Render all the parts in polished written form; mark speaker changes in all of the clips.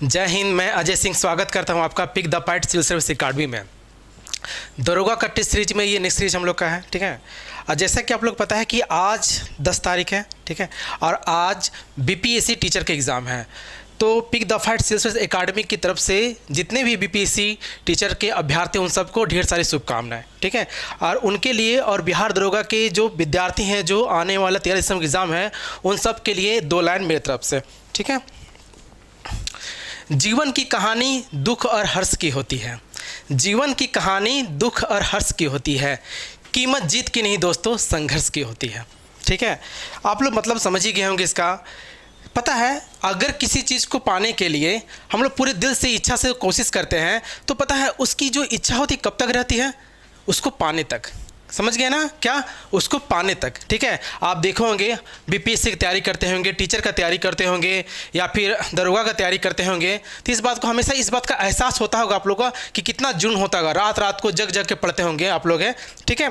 Speaker 1: जय हिंद। मैं अजय सिंह स्वागत करता हूं आपका Pick the Fight Civil Service Academy में। दरोगा का टेस्ट सीरीज में ये नेक्स्ट सीरीज हम लोग का है, ठीक है। और जैसा कि आप लोग पता है कि आज 10 तारीख है, ठीक है, और आज बीपीएससी टीचर के एग्ज़ाम है। तो Pick the Fight Civil Service Academy की तरफ से जितने भी बीपीएससी टीचर के अभ्यर्थी उन सबको ढेर सारी शुभकामनाएं, ठीक है। और उनके लिए और बिहार दरोगा के जो विद्यार्थी हैं जो आने वाला 13 दिसंबर एग्ज़ाम है उन सब के लिए 2 लाइन मेरी तरफ से, ठीक है। जीवन की कहानी दुख और हर्ष की होती है। जीवन की कहानी दुख और हर्ष की होती है। कीमत जीत की नहीं दोस्तों, संघर्ष की होती है, ठीक है। आप लोग मतलब समझ ही गए होंगे इसका। पता है, अगर किसी चीज़ को पाने के लिए हम लोग पूरे दिल से इच्छा से कोशिश करते हैं तो पता है उसकी जो इच्छा होती कब तक रहती है? उसको पाने तक। समझ गए ना क्या? उसको पाने तक, ठीक है। आप देखोगे बीपीएससी की तैयारी करते होंगे, टीचर का तैयारी करते होंगे या फिर दरोगा का तैयारी करते होंगे, तो इस बात को हमेशा इस बात का एहसास होता होगा आप लोगों का कि कितना जुनून होता होगा। रात रात को जग जग के पढ़ते होंगे आप लोग, हैं, ठीक है।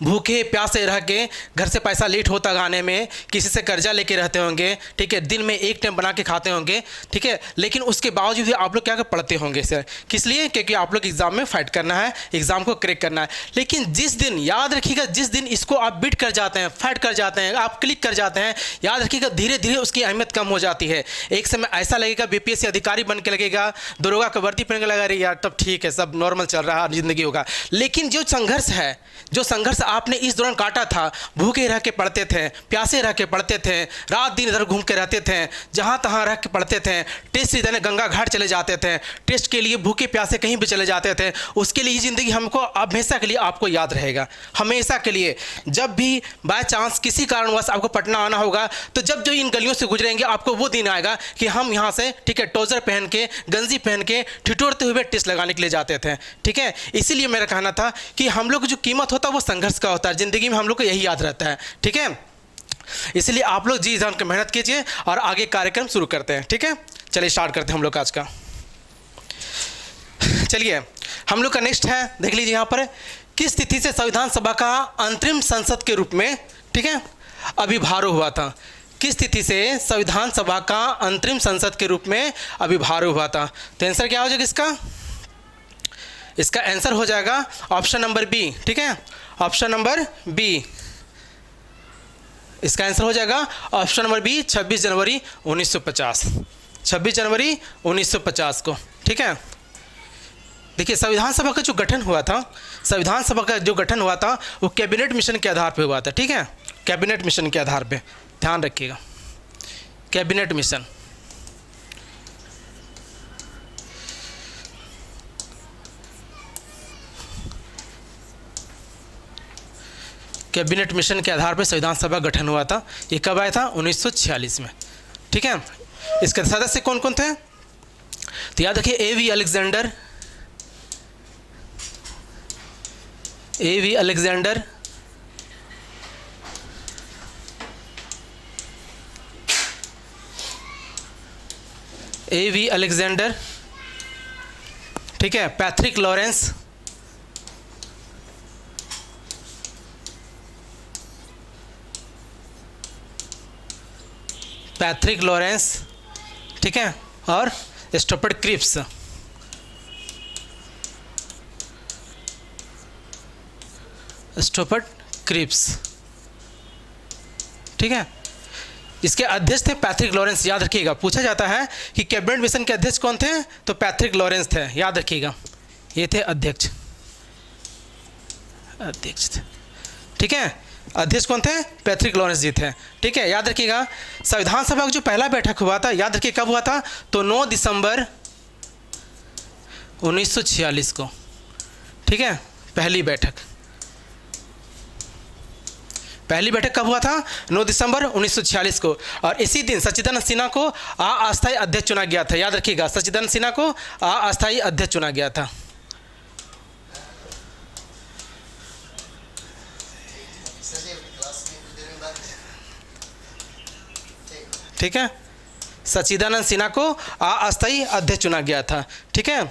Speaker 1: भूखे प्यासे रह के घर से पैसा लेट होता आने में, किसी से कर्जा लेके रहते होंगे, ठीक है। दिन में एक टाइम बना के खाते होंगे, ठीक है। लेकिन उसके बावजूद भी आप लोग क्या कर पढ़ते होंगे सर? किस लिए? क्योंकि आप लोग एग्ज़ाम में फाइट करना है, एग्ज़ाम को क्रैक करना है। लेकिन जिस दिन, याद रखिएगा, जिस दिन इसको आप बीट कर जाते हैं, फाइट कर जाते हैं, आप क्लिक कर जाते हैं, याद रखिएगा धीरे धीरे उसकी अहमियत कम हो जाती है। एक समय ऐसा लगेगा बीपीएससी अधिकारी बन के लगेगा, दरोगा का वर्दी पहन के लगा रही यार तब ठीक है, सब नॉर्मल चल रहा है, ज़िंदगी होगा। लेकिन जो संघर्ष है, जो संघर्ष आपने इस दौरान काटा था, भूखे रह के पढ़ते थे, प्यासे रह के पढ़ते थे, रात दिन इधर घूम के रहते थे, जहाँ तहाँ रह के पढ़ते थे, टेस्ट देने गंगा घाट चले जाते थे, टेस्ट के लिए भूखे प्यासे कहीं भी चले जाते थे। उसके लिए ये ज़िंदगी हमको हमेशा के लिए आपको याद रहेगा, हमेशा के लिए। जब भी बाय चांस किसी कारणवश आपको पटना आना होगा तो जब जो इन गलियों से गुजरेंगे आपको वो दिन आएगा कि हम यहाँ से, ठीक है, ट्राउजर पहन के, गंजी पहन के, ठिठुरते हुए टेस्ट लगाने के लिए जाते थे, ठीक है। इसीलिए मेरा कहना था कि हम लोग जो कीमत होता है वो संघर्ष का होता है। ज़िंदगी में हम लोग को यही याद रहता है, ठीक है। इसलिए आप लोग जी जान के मेहनत कीजिए और आगे कार्यक्रम शुरू करते हैं, ठीक है। चलिए स्टार्ट करते हैं हम लोग आज का। चलिए हम लोग का नेक्स्ट है, देख लीजिए यहाँ पर, किस तिथि से संविधान सभा का अंतरिम संसद के रूप में, ठीक है, अभिभारो हुआ था? किस तिथि से संविधान सभा का अंतरिम संसद के रूप में अभिभारो हुआ था? तो आंसर क्या हो जाएगा इसका? इसका आंसर हो जाएगा ऑप्शन नंबर बी, ठीक है, ऑप्शन नंबर बी। इसका आंसर हो जाएगा ऑप्शन नंबर बी, 26 जनवरी 1950। 26 जनवरी 1950 को, ठीक है। देखिए संविधान सभा का जो गठन हुआ था, संविधान सभा का जो गठन हुआ था वो कैबिनेट मिशन के आधार पे हुआ था, ठीक है। कैबिनेट मिशन के आधार पे, ध्यान रखिएगा, कैबिनेट मिशन। कैबिनेट मिशन के आधार पर संविधान सभा गठन हुआ था। ये कब आया था? 1946 में, ठीक है। इसके सदस्य कौन कौन थे? तो याद रखिए, A V Alexander, A V Alexander, A V Alexander, ठीक है, पैट्रिक लॉरेंस, पैट्रिक लॉरेंस, ठीक है, और स्टोफर्ड क्रिप्स। स्टोफर्ड क्रिप्स, ठीक है। इसके अध्यक्ष थे पैट्रिक लॉरेंस। याद रखिएगा, पूछा जाता है कि कैबिनेट मिशन के अध्यक्ष कौन थे, तो पैट्रिक लॉरेंस थे, याद रखिएगा, ये थे अध्यक्ष, अध्यक्ष थे, ठीक है। अध्यक्ष कौन थे? पैट्रिक लॉरेंस जी थे, ठीक है। याद रखिएगा, संविधान सभा का जो पहला बैठक हुआ था, याद रखिए कब हुआ था? तो 9 दिसंबर 1946 को, ठीक है। पहली बैठक, पहली बैठक कब हुआ था? 9 दिसंबर 1946 को। और इसी दिन सच्चिदानंद सिन्हा को अस्थायी अध्यक्ष चुना गया था। याद रखिएगा, सच्चिदानंद सिन्हा को अस्थायी अध्यक्ष चुना गया था, ठीक है। सच्चिदानंद सिन्हा को अस्थायी अध्यक्ष चुना गया था, ठीक है।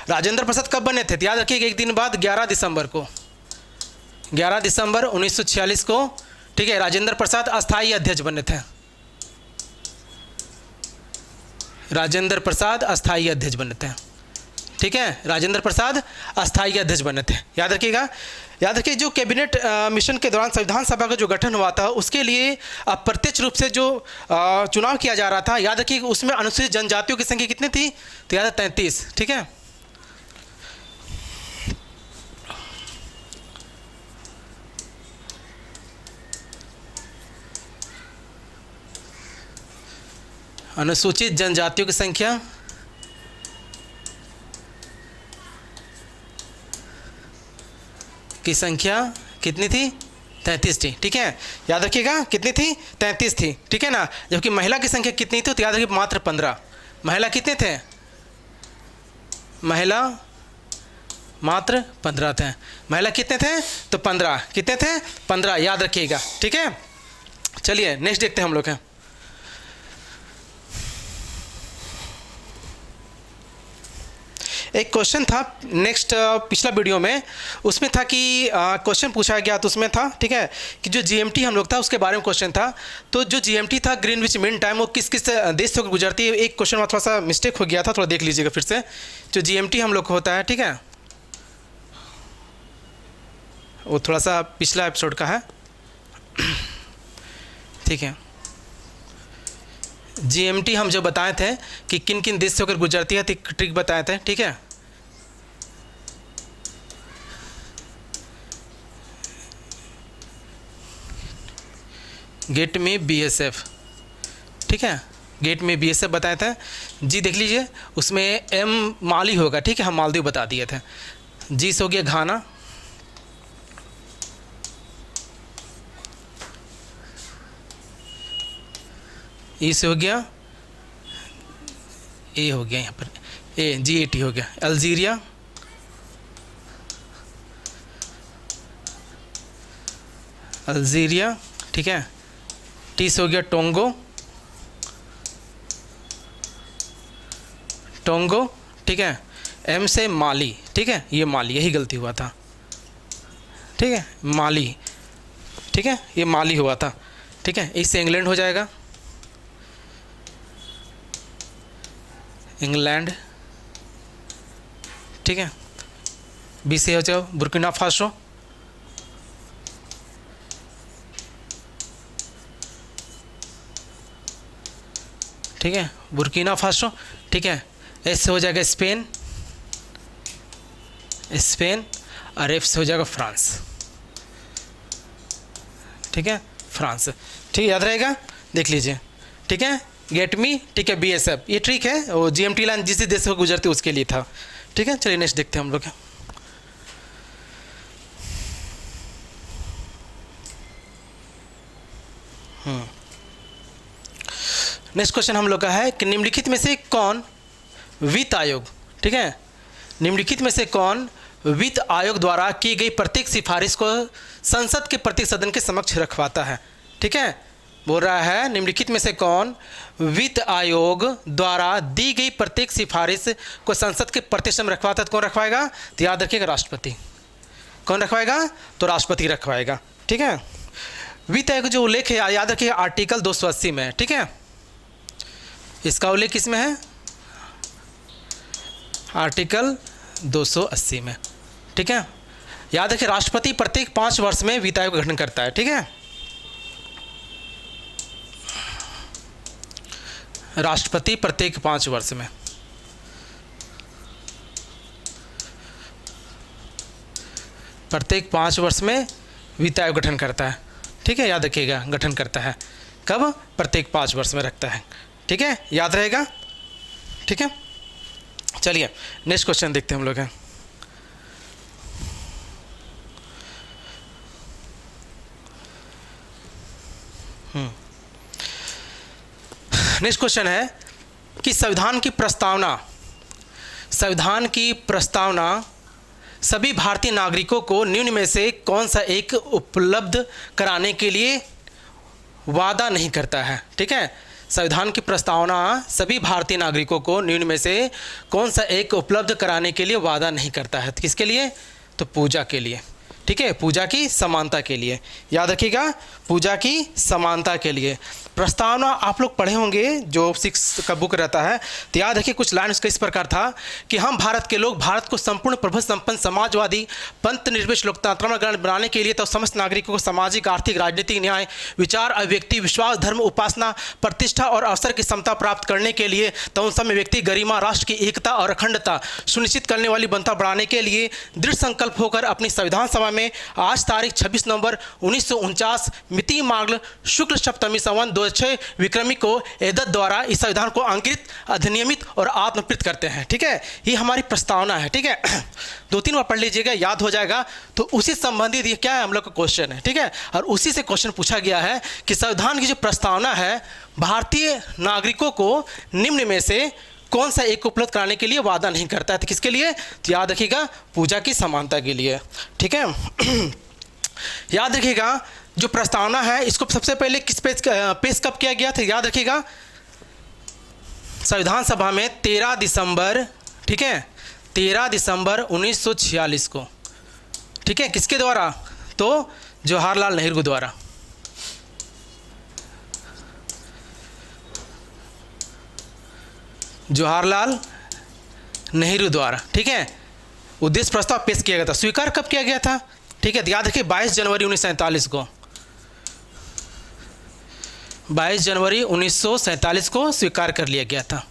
Speaker 1: राजेंद्र प्रसाद कब बने थे? याद रखिएगा, एक दिन बाद 11 दिसंबर को, 11 दिसंबर 1946 को, ठीक है, राजेंद्र प्रसाद अस्थायी अध्यक्ष बने थे। राजेंद्र प्रसाद अस्थाई अध्यक्ष बने थे। ठीक है, राजेंद्र प्रसाद अस्थाई अध्यक्ष बने थे। याद रखिएगा। याद रखिए, जो कैबिनेट मिशन के दौरान संविधान सभा का जो गठन हुआ था, उसके लिए अप्रत्यक्ष रूप से जो चुनाव किया जा रहा था, याद रखिए उसमें अनुसूचित जनजातियों की संख्या कितनी थी? तो याद है 33। ठीक है, अनुसूचित जनजातियों की संख्या कितनी थी? 33 थी। ठीक है, याद रखिएगा कितनी थी? 33 थी। ठीक है ना। जबकि महिला की संख्या कितनी थी? तो याद रखिए मात्र 15। महिला कितने थे? महिला मात्र 15 थे। महिला कितने थे? तो 15। कितने थे? 15। याद रखिएगा। ठीक है, चलिए नेक्स्ट देखते हैं हम लोग हैं। एक क्वेश्चन था नेक्स्ट पिछला वीडियो में, उसमें था कि क्वेश्चन पूछा गया, तो उसमें था, ठीक है, कि जो जीएमटी हम लोग था उसके बारे में क्वेश्चन था। तो जो जीएमटी था, ग्रीनविच मीन टाइम, वो किस किस देश से गुजरती है? एक क्वेश्चन में थोड़ा सा मिस्टेक हो गया था, थोड़ा देख लीजिएगा फिर से। जो जीएमटी हम लोग को होता है, ठीक है, वो थोड़ा सा पिछला एपिसोड का है। ठीक है, जीएमटी हम जो बताए थे कि किन किन देश से होकर गुजरती है, ट्रिक बताए थे। ठीक है, गेट में बीएसएफ। ठीक है, गेट में बीएसएफ बताए थे। जी देख लीजिए, उसमें एम माली होगा। ठीक है, हम मालदीव बता दिए थे। जी से हो गया घाना, ई से हो गया, ए हो गया यहाँ पर, ए जी ए टी हो गया अल्जीरिया, अल्जीरिया। ठीक है, टी से हो गया टोंगो, टोंगो। ठीक है, एम से माली। ठीक है, ये माली, यही गलती हुआ था। ठीक है, माली। ठीक है, ये माली हुआ था। ठीक है, इससे इंग्लैंड हो जाएगा, इंग्लैंड। ठीक है, बी से हो जाओ बुर्किना फासो, ठीक है, बुर्किना फासो। ठीक है, एस से हो जाएगा स्पेन, स्पेन, और एफ से हो जाएगा फ्रांस। ठीक है, फ्रांस। ठीक है, याद रहेगा, देख लीजिए। ठीक है, गेट मी। ठीक है, बीएसएफ, ये ठीक है, वो जीएमटी लाइन जिस देश से गुजरती है उसके लिए था। ठीक है, चलिए नेक्स्ट देखते हैं हम लोग। नेक्स्ट क्वेश्चन हम लोग का है कि निम्नलिखित में से कौन वित्त आयोग, ठीक है, निम्नलिखित में से कौन वित्त आयोग द्वारा की गई प्रत्येक सिफारिश को संसद के प्रत्येक सदन के समक्ष रखवाता है? ठीक है, बोल रहा है निम्नलिखित में से कौन वित्त आयोग द्वारा दी गई प्रत्येक सिफारिश को संसद के प्रत्येक सदन में रखवाता है? तो कौन रखवाएगा? तो याद रखिएगा राष्ट्रपति। कौन रखवाएगा? तो राष्ट्रपति रखवाएगा। ठीक है, वित्त आयोग जो उल्लेख है याद रखिएगा आर्टिकल 280 में। ठीक है, इसका उल्लेख किसमें है? आर्टिकल 280 में। ठीक है, याद रखिए राष्ट्रपति प्रत्येक 5 वर्ष में वित्त आयोग का गठन करता है। ठीक है, राष्ट्रपति प्रत्येक 5 वर्ष में। प्रत्येक 5 वर्ष में वित्त आयोग गठन करता है। ठीक है, याद रखिएगा गठन करता है कब? प्रत्येक 5 वर्ष में रखता है। ठीक है, याद रहेगा। ठीक है, चलिए नेक्स्ट क्वेश्चन देखते हैं हम लोग हैं। नेक्स्ट क्वेश्चन है कि संविधान की प्रस्तावना सभी भारतीय नागरिकों को निम्न में से कौन सा एक उपलब्ध कराने के लिए वादा नहीं करता है? ठीक है, संविधान की प्रस्तावना सभी भारतीय नागरिकों को निम्न में से कौन सा एक उपलब्ध कराने के लिए वादा नहीं करता है? तो किसके लिए? तो पूजा के लिए। ठीक है, पूजा की समानता के लिए, याद रखिएगा, पूजा की समानता के लिए। प्रस्तावना आप लोग पढ़े होंगे जो 6 का बुक रहता है, तो याद रखिए कुछ लाइन उसका इस प्रकार था कि हम भारत के लोग भारत को संपूर्ण प्रभु संपन्न समाजवादी पंथ निर्विश लोकतंत्र बनाने के लिए तो समस्त नागरिकों को सामाजिक आर्थिक राजनीतिक न्याय विचार अभिव्यक्ति विश्वास धर्म उपासना प्रतिष्ठा और अवसर की समता प्राप्त करने के लिए तो उन सब में व्यक्ति गरिमा राष्ट्र की एकता और अखंडता सुनिश्चित करने वाली बनता बढ़ाने के लिए दृढ़ संकल्प होकर अपनी संविधान सभा में आज तारीख 26 नवंबर 1949 मिति मांगल शुक्ल सप्तमी संवत 2006 विक्रमी को एदत द्वारा इस संविधान को अंकित अधिनियमित और आत्मकृत करते हैं। ठीक है, ये हमारी प्रस्तावना है। ठीक है, 2-3 बार पढ़ लीजिएगा, याद हो जाएगा। तो उसी संबंधित ये क्या है, हम लोग का क्वेश्चन है। ठीक है, और उसी से क्वेश्चन पूछा गया है कि संविधान की जो प्रस्तावना है भारतीय नागरिकों को निम्न में से कौन सा एक उपलब्ध कराने के लिए वादा नहीं करता है। तो किसके लिए, तो याद रखिएगा पूजा की समानता के लिए। ठीक है, याद रखिएगा जो प्रस्तावना है इसको सबसे पहले किस पेश कब किया गया था, याद रखिएगा संविधान सभा में 13 दिसंबर, ठीक है 13 दिसंबर 1946 को। ठीक है, किसके द्वारा, तो जवाहरलाल नेहरू द्वारा। जवाहरलाल नेहरू द्वारा। ठीक है, उद्देश्य प्रस्ताव पेश किया गया था। स्वीकार कब किया गया था, ठीक है, याद रखिए 22 जनवरी 1947 को। 22 जनवरी 1947 को स्वीकार कर लिया गया था।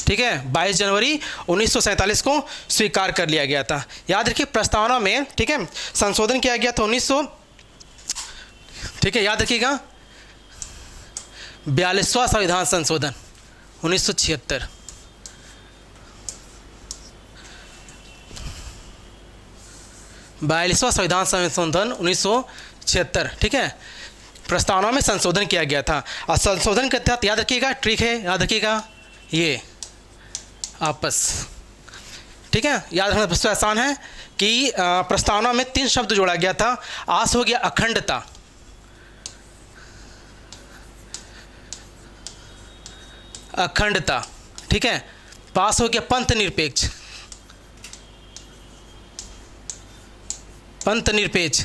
Speaker 1: ठीक है, 22 जनवरी 1947 को स्वीकार कर लिया गया था। याद रखिए प्रस्तावना में, ठीक है, संशोधन किया गया था 1900, ठीक है, याद रखिएगा 42वां संविधान संशोधन 1976। 42वां संविधान संशोधन 1976। ठीक है, प्रस्तावना में संशोधन किया गया था। और संशोधन के तहत याद रखिएगा, ट्रिक है, याद रखिएगा ये आपस। ठीक है, याद रखना सबसे आसान है कि प्रस्तावना में 3 शब्द जोड़ा गया था। आस हो गया अखंडता, अखंडता, ठीक है, पास हो गया पंथ निरपेक्ष, पंथ निरपेक्ष,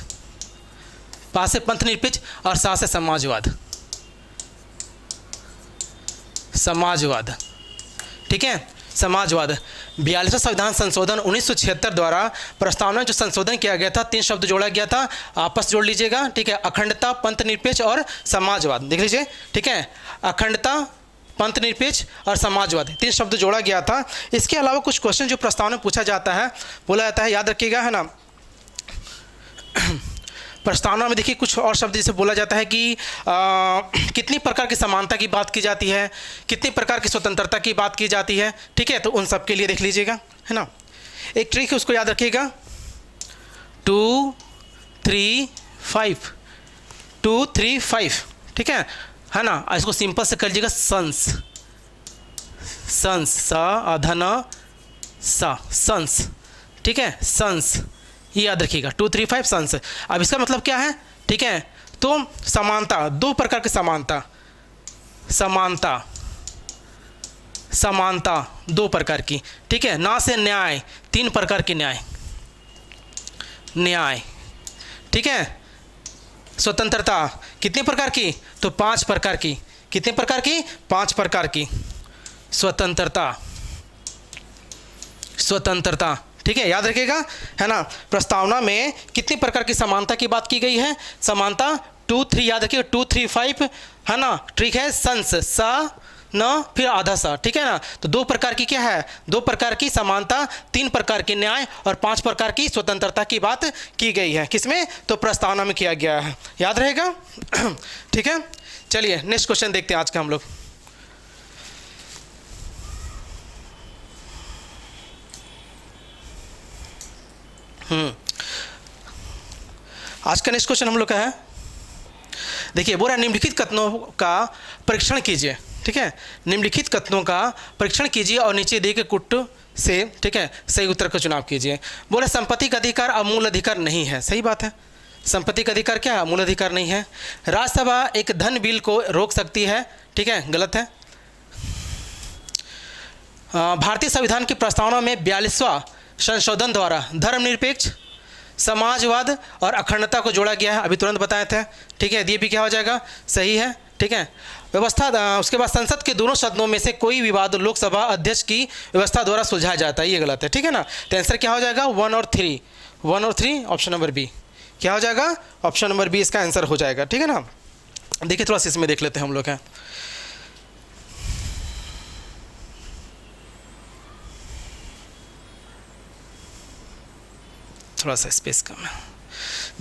Speaker 1: पास है पंथ निरपेक्ष, और साथ है समाजवाद, समाजवाद। ठीक है, समाजवाद। 42वां संविधान संशोधन 1976 द्वारा प्रस्तावना जो संशोधन किया गया था, 3 शब्द जोड़ा गया था, आपस जोड़ लीजिएगा। ठीक है, अखंडता पंथ निरपेक्ष और समाजवाद, देख लीजिए। ठीक है, अखंडता पंथ निरपेक्ष और समाजवाद 3 शब्द जोड़ा गया था। इसके अलावा कुछ क्वेश्चन जो प्रस्तावना में पूछा जाता है, बोला जाता है, याद रखिएगा, है ना, प्रस्तावना में देखिए कुछ और शब्द जैसे बोला जाता है कि कितनी प्रकार की समानता की बात की जाती है, कितनी प्रकार की स्वतंत्रता की बात की जाती है। ठीक है, तो उन सब के लिए देख लीजिएगा, है ना। एक ट्रिक है, उसको याद रखिएगा, 2 3 5, 2 3 5। ठीक है ना, इसको सिंपल से कर लीजिएगा सन्स, सन्स, सा अधन सा, सन्स। ठीक है, सन्स, ये याद रखिएगा, 2 3 5 सन्स। अब इसका मतलब क्या है, ठीक है, तो समानता, 2 प्रकार की समानता, समानता, समानता 2 प्रकार की। ठीक है, ना से न्याय, 3 प्रकार की न्याय, न्याय। ठीक है, स्वतंत्रता कितने प्रकार की, तो 5 प्रकार की। कितने प्रकार की, 5 प्रकार की स्वतंत्रता, स्वतंत्रता। ठीक है, याद रखिएगा, है ना। प्रस्तावना में कितनी प्रकार की समानता की बात की गई है, समानता 2 3, याद रखिएगा 2 3 5, है ना। ट्रिक है सन्स, सा न फिर आधा सा। ठीक है ना, तो 2 प्रकार की क्या है, 2 प्रकार की समानता, 3 प्रकार के न्याय और 5 प्रकार की स्वतंत्रता की बात की गई है। किसमें, तो प्रस्तावना में किया गया है, याद रहेगा। ठीक है, चलिए नेक्स्ट क्वेश्चन देखते हैं आज का हम लोग। आज का नेक्स्ट क्वेश्चन हम लोग का है, देखिए, बोला निम्नलिखित कथनों का परीक्षण कीजिए। ठीक है, निम्नलिखित कथनों का परीक्षण कीजिए और नीचे दिए गए कुट से, ठीक है, सही उत्तर का चुनाव कीजिए। बोले संपत्ति का अधिकार अमूल अधिकार नहीं है, सही बात है। संपत्ति का अधिकार क्या है, अमूल अधिकार नहीं है। राज्यसभा एक धन बिल को रोक सकती है, ठीक है, गलत है। भारतीय संविधान की प्रस्तावना में 42वां संशोधन द्वारा धर्मनिरपेक्ष, समाजवाद और अखंडता को जोड़ा गया है, अभी तुरंत बताए थे। ठीक है, ये भी क्या हो जाएगा, सही है। ठीक है, व्यवस्था, उसके बाद संसद के दोनों सदनों में से कोई विवाद लोकसभा अध्यक्ष की व्यवस्था द्वारा सुलझाया जाता है, ये गलत है। ठीक है ना, तो आंसर क्या हो जाएगा, 1 और 3, 1 और 3, ऑप्शन नंबर बी क्या हो जाएगा, ऑप्शन नंबर बी इसका आंसर हो जाएगा। ठीक है ना, देखिए थोड़ा सा इसमें देख लेते हैं हम लोग हैं। थोड़ा सा स्पेस कम है,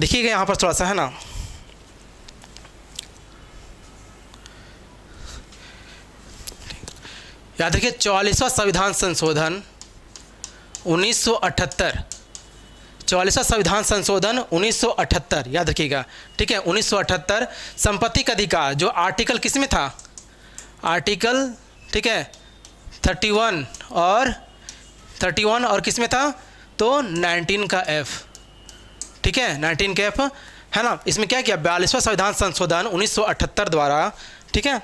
Speaker 1: देखिएगा यहाँ पर थोड़ा सा है ना, याद रखिए 44वां संविधान संशोधन 1978, 44वां संविधान संशोधन 1978 याद रखिएगा। ठीक है, 1978 संपत्ति का अधिकार जो आर्टिकल किस में था, आर्टिकल, ठीक है, 31 और किस में था, तो 19 का F। ठीक है, 19 का F है ना। इसमें क्या किया, 42वां संविधान संशोधन 1978 द्वारा, ठीक है,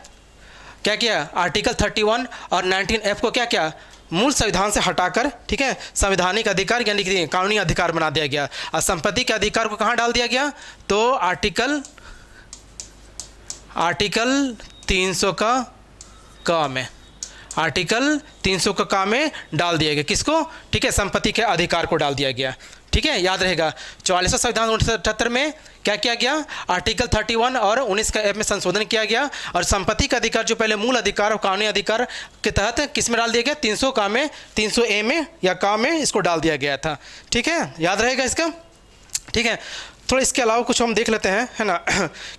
Speaker 1: क्या किया, आर्टिकल 31 और 19F को क्या किया, मूल संविधान से हटाकर, ठीक है, संवैधानिक अधिकार यानी कि कानूनी अधिकार बना दिया गया। और संपत्ति के अधिकार को कहाँ डाल दिया गया, तो आर्टिकल 300 का क में, आर्टिकल 300 का क में डाल दिया गया, किसको, ठीक है, संपत्ति के अधिकार को डाल दिया गया। ठीक है, याद रहेगा 44वां संविधान 1978 में क्या किया गया, आर्टिकल 31 और 19 का F में संशोधन किया गया और संपत्ति का अधिकार जो पहले मूल अधिकार और कानूनी अधिकार के तहत किस में डाल दिया गया, 300 का में, 300A में या का में इसको डाल दिया गया था। ठीक है, याद रहेगा इसका। ठीक है, थोड़ा इसके अलावा कुछ हम देख लेते हैं, है ना,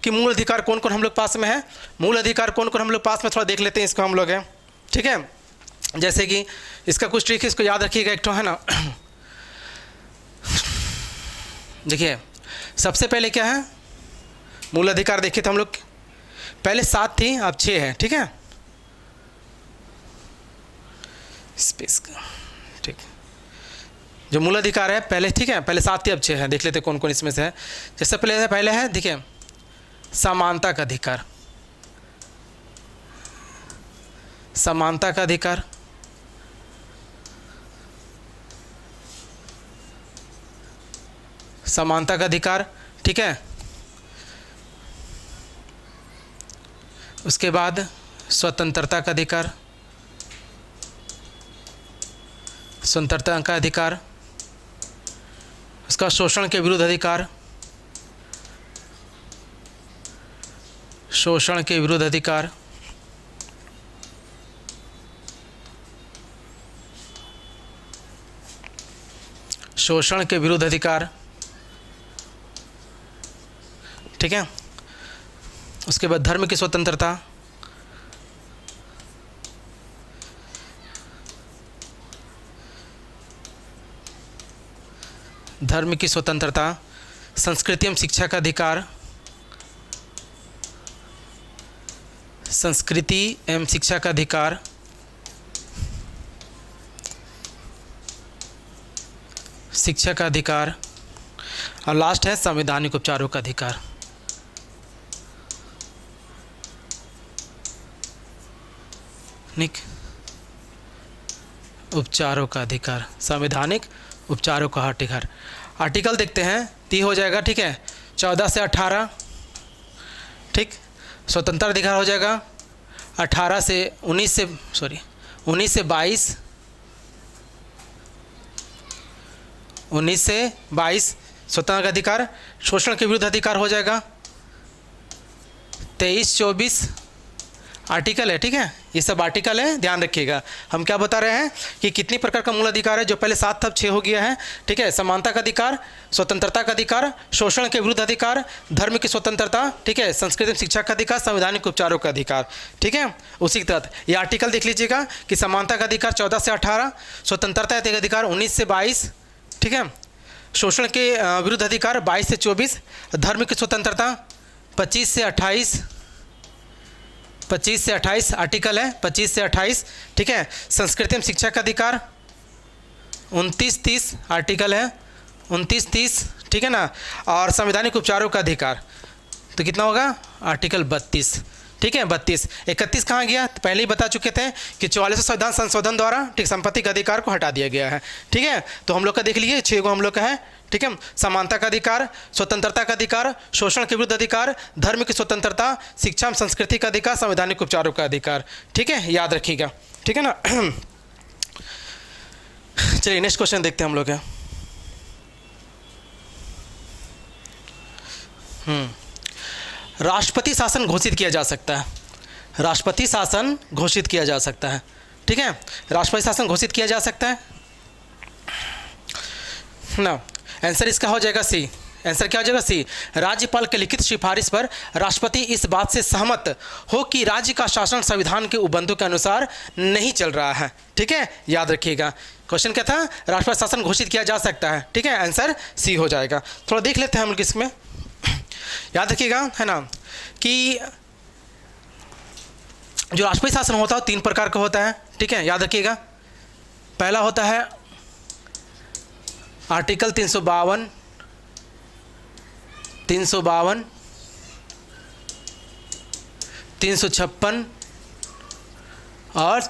Speaker 1: कि मूल अधिकार कौन कौन हम लोग पास में है, मूल अधिकार कौन कौन हम लोग पास में, थोड़ा देख लेते हैं इसको हम लोग हैं। ठीक है, जैसे कि इसका कुछ ट्रिक है, इसको याद रखिएगा एक तो, है ना। देखिए सबसे पहले क्या है, मूल अधिकार देखिए तो हम लोग पहले 7 थी, अब 6 है। ठीक है, स्पेस का, ठीक, जो मूल अधिकार है पहले, ठीक है, पहले 7 थी अब 6 है। देख लेते कौन कौन इसमें से है। जैसे पहले है, देखिए, समानता का अधिकार, समानता का अधिकार, समानता का अधिकार, ठीक है। उसके बाद स्वतंत्रता का अधिकार, स्वतंत्रता का अधिकार, उसका शोषण के विरुद्ध अधिकार, शोषण के विरुद्ध अधिकार, शोषण के विरुद्ध अधिकार, ठीक है। उसके बाद धर्म की स्वतंत्रता, धर्म की स्वतंत्रता, संस्कृति एवं शिक्षा का अधिकार, संस्कृति एवं शिक्षा का अधिकार, शिक्षा का अधिकार, और लास्ट है संवैधानिक उपचारों का अधिकार। उपचारों का अधिकार, संवैधानिक उपचारों का अधिकार। आर्टिकल देखते हैं, ती हो जाएगा, ठीक है, 14 से 18, ठीक, स्वतंत्र अधिकार हो जाएगा 18 से 19 से 22, 19 से 22 स्वतंत्र अधिकार। शोषण के विरुद्ध अधिकार हो जाएगा 23-24 आर्टिकल है, ठीक है, ये सब आर्टिकल है, ध्यान रखिएगा। हम क्या बता रहे हैं कि कितनी प्रकार का मूल अधिकार है, जो पहले 7 था अब 6 हो गया है, ठीक है। समानता का अधिकार, स्वतंत्रता का अधिकार, शोषण के विरुद्ध अधिकार, धर्म की स्वतंत्रता, ठीक है, संस्कृति शिक्षा का अधिकार, संवैधानिक उपचारों का अधिकार, ठीक है। उसी के तहत ये आर्टिकल देख लीजिएगा कि समानता का अधिकार 14 से 18, स्वतंत्रता का अधिकार 19 से 22, ठीक है, शोषण के विरुद्ध अधिकार 22 से 24, धर्म की स्वतंत्रता 25 से 28, 25 से 28 आर्टिकल है, 25 से 28, ठीक है। संस्कृति एवं शिक्षा का अधिकार 29-30 आर्टिकल है, 29-30, ठीक है ना। और संवैधानिक उपचारों का अधिकार तो कितना होगा, आर्टिकल 32, ठीक है 32। 31 कहाँ गया? तो पहले ही बता चुके थे कि 44वें संविधान संशोधन द्वारा ठीक संपत्ति का अधिकार को हटा दिया गया है। ठीक है, तो हम लोग का देख लीजिए 6 गो हम लोग का है। ठीक है, समानता का अधिकार, स्वतंत्रता का अधिकार, शोषण के विरुद्ध अधिकार, धर्म की स्वतंत्रता, शिक्षा एवं संस्कृति का अधिकार, संवैधानिक उपचारों का अधिकार। ठीक है, याद रखिएगा। ठीक है ना। चलिए नेक्स्ट क्वेश्चन देखते हैं हम लोग का। राष्ट्रपति शासन घोषित किया जा सकता है। राष्ट्रपति शासन घोषित किया जा सकता है। ठीक है, राष्ट्रपति शासन घोषित किया जा सकता है ना। आंसर इसका हो जाएगा सी। आंसर क्या हो जाएगा? सी। राज्यपाल के लिखित सिफारिश पर राष्ट्रपति इस बात से सहमत हो कि राज्य का शासन संविधान के उबंधों के अनुसार नहीं चल रहा है। ठीक है, याद रखिएगा। क्वेश्चन क्या था? राष्ट्रपति शासन घोषित किया जा सकता है। ठीक है, आंसर सी हो जाएगा। थोड़ा देख लेते हैं हम लोग इसमें। याद रखिएगा है ना कि जो राष्ट्रपति शासन होता है 3 प्रकार का होता है। ठीक है, याद रखिएगा। पहला होता है आर्टिकल 352, 352, 356 और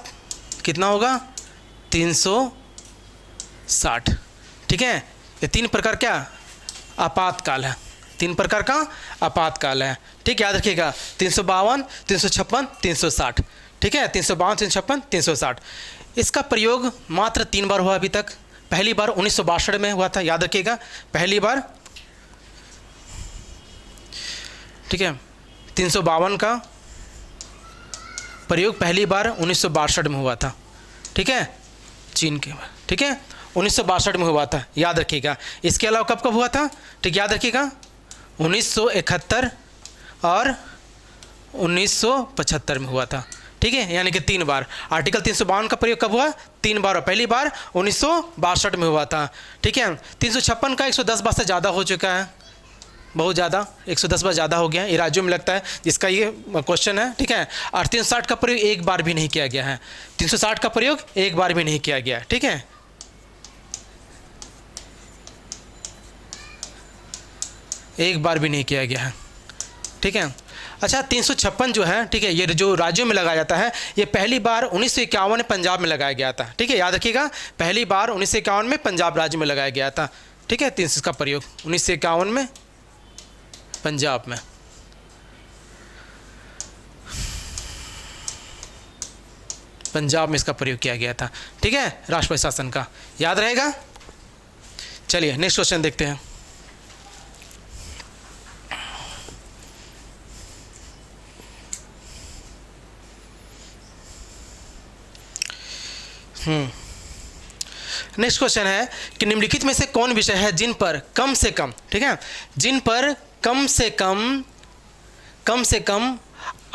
Speaker 1: कितना होगा? 360। ठीक है, ये 3 प्रकार क्या आपातकाल है। 3 प्रकार का आपातकाल है। ठीक, याद रखिएगा। 352, 356, 360। ठीक है, 352, 356, 360। इसका प्रयोग मात्र 3 बार हुआ अभी तक। पहली बार 1962 में हुआ था, याद रखिएगा। पहली बार, ठीक है, 352 का प्रयोग पहली बार 1962 में हुआ था। ठीक है, चीन के। ठीक है, 1962 में हुआ था, याद रखिएगा। इसके अलावा कब कब हुआ था? ठीक, याद रखिएगा। 1971 और 1975 में हुआ था। ठीक है, यानी कि 3 बार। आर्टिकल 352 का प्रयोग कब हुआ? 3 बार। पहली बार 1962 में हुआ था। ठीक है, 356 का 110 बार से ज़्यादा हो चुका है, बहुत ज़्यादा, 110 बार ज़्यादा हो गया। ये राज्यों में लगता है जिसका ये क्वेश्चन है। ठीक है, और 360 का प्रयोग एक बार भी नहीं किया गया है। 360 का प्रयोग एक बार भी नहीं किया गया। ठीक है, एक बार भी नहीं किया गया है। ठीक है, अच्छा 356 जो है, ठीक है, ये जो राज्यों में लगाया जाता है, ये पहली बार 1951 में पंजाब में लगाया गया था। ठीक है, याद रखिएगा। पहली बार 1951 में पंजाब राज्य में लगाया गया था। ठीक है, 300 का प्रयोग 1951 में पंजाब में। पंजाब में इसका प्रयोग किया गया था। ठीक है, राष्ट्रपति शासन का, याद रहेगा। चलिए नेक्स्ट क्वेश्चन देखते हैं। नेक्स्ट क्वेश्चन है कि निम्नलिखित में से कौन विषय है जिन पर कम से कम, ठीक है, जिन पर कम से कम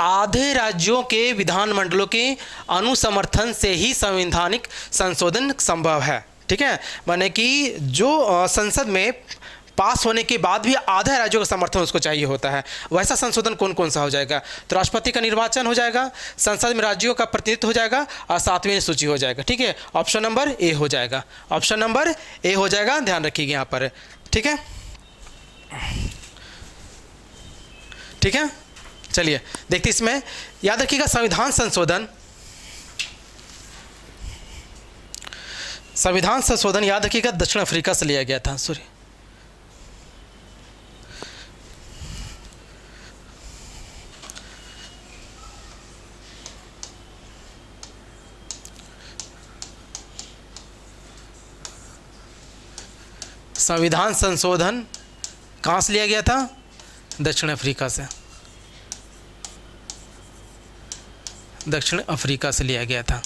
Speaker 1: आधे राज्यों के विधानमंडलों के अनुसमर्थन से ही संवैधानिक संशोधन संभव है। ठीक है, माने कि जो संसद में पास होने के बाद भी आधा राज्यों का समर्थन उसको चाहिए होता है, वैसा संशोधन कौन कौन सा हो जाएगा? तो राष्ट्रपति का निर्वाचन हो जाएगा, संसद में राज्यों का प्रतिनिधित्व हो जाएगा और 7वीं सूची हो जाएगा। ठीक है, ऑप्शन नंबर ए हो जाएगा। ऑप्शन नंबर ए हो जाएगा, ध्यान रखिएगा यहाँ पर। ठीक है, ठीक है, चलिए देखते इसमें। याद रखिएगा संविधान संशोधन याद रखिएगा दक्षिण अफ्रीका से लिया गया था। सॉरी, संविधान संशोधन कहाँ से लिया गया था? दक्षिण अफ्रीका से। दक्षिण अफ्रीका से लिया गया था।